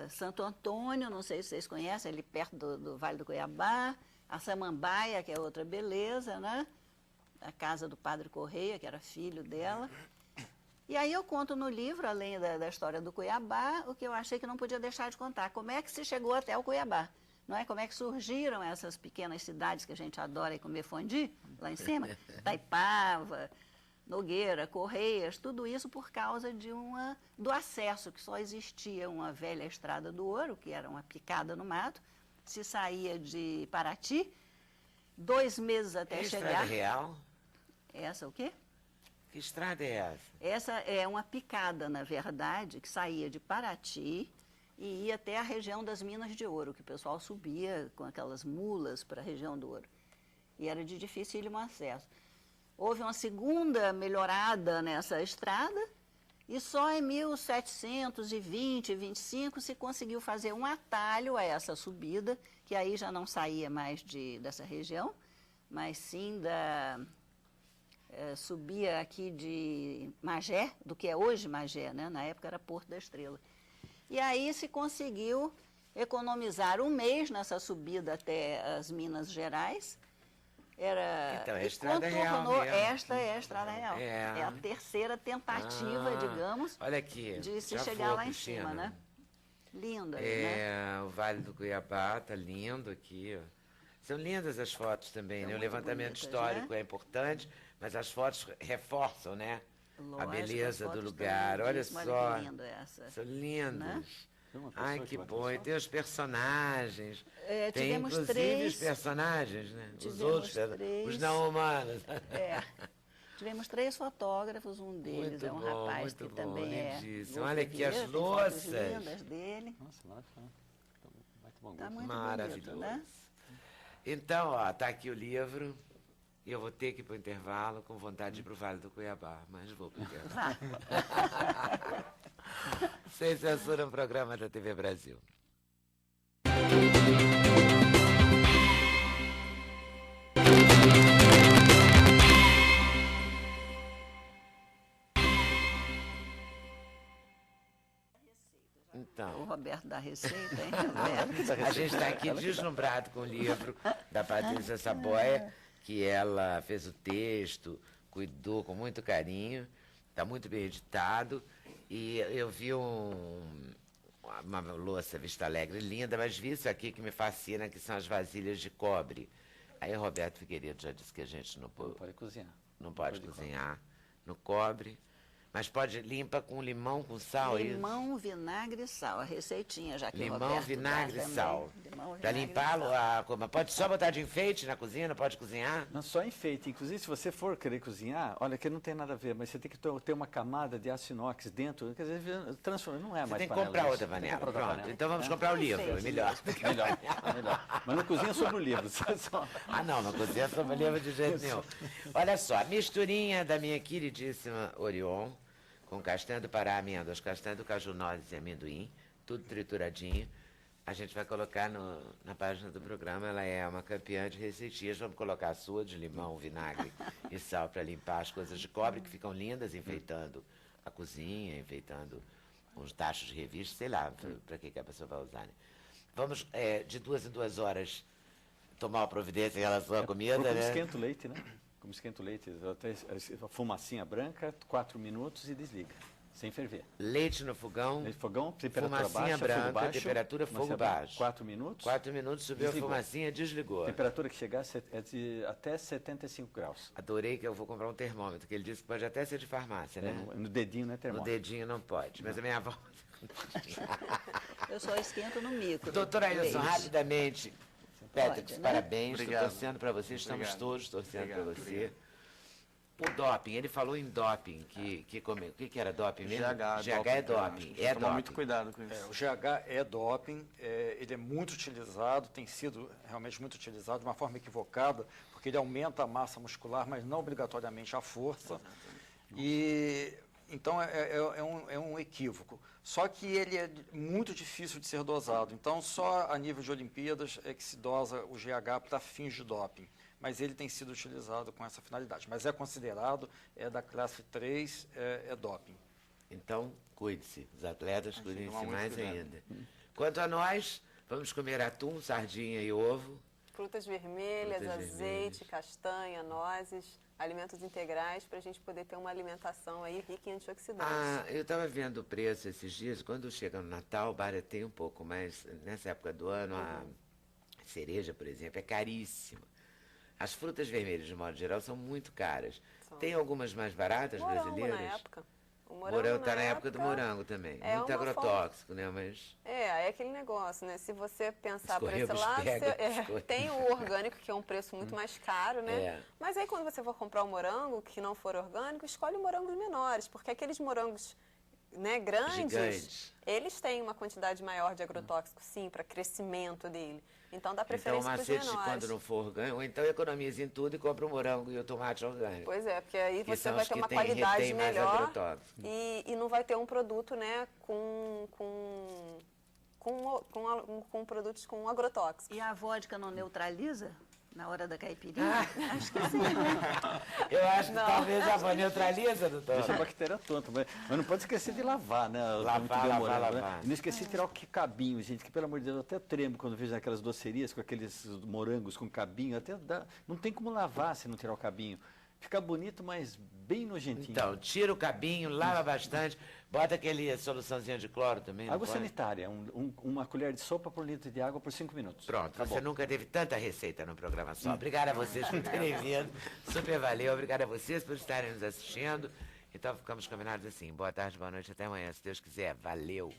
Santo Antônio, não sei se vocês conhecem, ali perto do Vale do Cuiabá, a Samambaia, que é outra beleza, né? A casa do Padre Correia, que era filho dela. E aí eu conto no livro, além da história do Cuiabá, o que eu achei que não podia deixar de contar, como é que se chegou até o Cuiabá, não é? Como é que surgiram essas pequenas cidades que a gente adora ir comer fondue, lá em cima, Itaipava, Nogueira, Correias, tudo isso por causa do acesso, que só existia uma velha estrada do ouro, que era uma picada no mato, se saía de Paraty, 2 meses até É chegar. estrada real? Essa o quê? Que estrada é essa? Essa é uma picada, na verdade, que saía de Paraty e ia até a região das Minas de Ouro, que o pessoal subia com aquelas mulas para a região do ouro. E era de dificílimo acesso. Houve uma segunda melhorada nessa estrada e só em 1720, 25 se conseguiu fazer um atalho a essa subida, que aí já não saía mais dessa região, mas sim subia aqui de Magé, do que é hoje Magé, né? Na época era Porto da Estrela. E aí se conseguiu economizar 1 mês nessa subida até as Minas Gerais. Então, é a estrada contornou. real mesmo. Esta é a estrada real. É. É a terceira tentativa, digamos, olha aqui, de se já chegar foi, lá em Cristina. cima, né? Linda, né? O Vale do Cuiabá tá lindo aqui, ó. São lindas as fotos também, São né? O muito levantamento bonitas, histórico né? é importante, mas as fotos reforçam, né? Lógico, a beleza as do fotos lugar. estão Olha lindíssimas, só. Olha que lindo essa. São lindas. Né? Tem uma pessoa Ai, que que bate bom. E foto. tem os personagens. Tem tivemos inclusive 3. os personagens, né? Os Tivemos outros, 3. os não humanos. Tivemos 3 fotógrafos, um deles Muito é um bom, rapaz muito que bom, também lindíssimo. é Olha aqui as Vieira, tem fotos louças. lindas dele. Nossa, lá tá muito bom. Tá muito Maravilhoso. bonito, né? Então, ó, tá aqui o livro. E eu vou ter que ir para o intervalo com vontade de ir para o Vale do Cuiabá, mas vou para o intervalo. Sem censura, um programa da TV Brasil. O Então, Roberto da Receita, hein, Roberto? a gente está aqui deslumbrado com o livro da Patrícia Saboia, que ela fez o texto, cuidou com muito carinho, está muito bem editado. E eu vi uma louça Vista Alegre linda, mas vi isso aqui que me fascina, que são as vasilhas de cobre. Aí o Roberto Figueiredo já disse que a gente não Não pode cozinhar. não pode cozinhar no cobre, Mas pode limpa com limão, com sal, é isso? Limão, vinagre e sal, a receitinha, já que o Limão, Roberto vinagre dá e também. sal. Limão, Para vinagre e limpá-lo, sal. pode só botar de enfeite na cozinha, não pode cozinhar? Não, só enfeite. Inclusive, se você for querer cozinhar, olha que não tem nada a ver, mas você tem que ter uma camada de aço inox dentro, quer dizer, transforma, não é Você mais tem que panela, comprar isso. outra Tem que panela. comprar outra Pronto, panela. então vamos comprar o livro, é melhor. Melhor, melhor. Mas não cozinha sobre o livro. Só... Ah, não cozinha sobre livro de jeito nenhum. Olha só, misturinha da minha queridíssima Orion, com castanha do Pará, amêndoas, castanha do caju, nozes e amendoim, tudo trituradinho. A gente vai colocar na página do programa, ela é uma campeã de receitinhas. Vamos colocar a sua de limão, vinagre e sal para limpar as coisas de cobre, que ficam lindas, enfeitando a cozinha, enfeitando uns tachos de revista, sei lá, para que a pessoa vai usar, né? Vamos, de 2 em 2 horas, tomar uma providência em relação à comida, Como né? esquenta o leite, né? Como esquenta o leite, a fumacinha branca, 4 minutos e desliga, sem ferver. Leite no fogão, Leite no fogão, temperatura fumacinha baixa, fogo branca, baixo. temperatura, fogo baixo. 4 minutos. 4 minutos, subiu Desligou. a fumacinha, desligou. A temperatura que chegar é de até 75 graus. Adorei que eu vou comprar um termômetro, que ele disse que pode até ser de farmácia, né? No dedinho, né, No termômetro? dedinho não pode, mas a minha avó... Eu só esquento no micro. Doutora Ailson, Leite. rapidamente, Pétrix, né? parabéns, estou Obrigado. torcendo para você, estamos Obrigado. todos torcendo para Obrigado, você. O doping, ele falou em doping, o que era doping mesmo? GH é doping, é Tomar muito doping. cuidado com isso. O GH é doping, ele é muito utilizado, tem sido realmente muito utilizado de uma forma equivocada, porque ele aumenta a massa muscular, mas não obrigatoriamente a força. E então é um equívoco. Só que ele é muito difícil de ser dosado. Então, só a nível de Olimpíadas é que se dosa o GH para fins de doping. Mas ele tem sido utilizado com essa finalidade. Mas é considerado, é da classe 3, é doping. Então, cuide-se, os atletas tem que cuidem-se tomar muito mais cuidado. ainda. Quanto a nós, vamos comer atum, sardinha e ovo. Frutas vermelhas, Frutas azeite, vermelhas. castanha, nozes, alimentos integrais, para a gente poder ter uma alimentação aí rica em antioxidantes. Ah, eu estava vendo o preço esses dias, quando chega no Natal, barateia um pouco, mas nessa época do ano, a cereja, por exemplo, é caríssima. As frutas vermelhas, de modo geral, são muito caras. São. Tem algumas mais baratas Morango brasileiras? na época. O Morango está na época do morango também. é Muito uma agrotóxico, né? Mas É aquele negócio, né? Se você pensar por esse Escorrega, lado, pega, escorrega. tem o orgânico, que é um preço muito mais caro, né? É. Mas aí quando você for comprar um morango que não for orgânico, escolhe morangos menores, porque aqueles morangos, né, grandes, Gigantes. eles têm uma quantidade maior de agrotóxico, sim, para crescimento dele. Então dá então o preferência para os macete de menores. quando não for orgânico, ou então economiza em tudo e compra o morango e o tomate orgânico. Pois é, porque aí Que você são vai os ter que uma tem- qualidade retém mais melhor agrotóxico. e não vai ter um produto, né, com produtos com agrotóxicos. E a vodka não neutraliza na hora da caipirinha? Acho que sim, né? Eu acho que talvez a avó neutraliza, doutor. Deixa a bactéria tonta, mas não pode esquecer de lavar, né? Lavar, Muito bem lavar, molhado, né? lavar. E não esqueci de tirar o cabinho, gente, que pelo amor de Deus, eu até tremo quando vejo aquelas docerias com aqueles morangos com cabinho, até dá, não tem como lavar se não tirar o cabinho. Fica bonito, mas bem nojentinho. Então, tira o cabinho, lava bastante, bota aquele soluçãozinha de cloro também. não Água pode? sanitária, uma colher de sopa por litro de água por 5 minutos. Pronto, Tá você bom. nunca teve tanta receita no programa só. Obrigada a vocês por terem vindo. Super valeu. Obrigada a vocês por estarem nos assistindo. Então ficamos combinados assim. Boa tarde, boa noite, até amanhã, se Deus quiser. Valeu.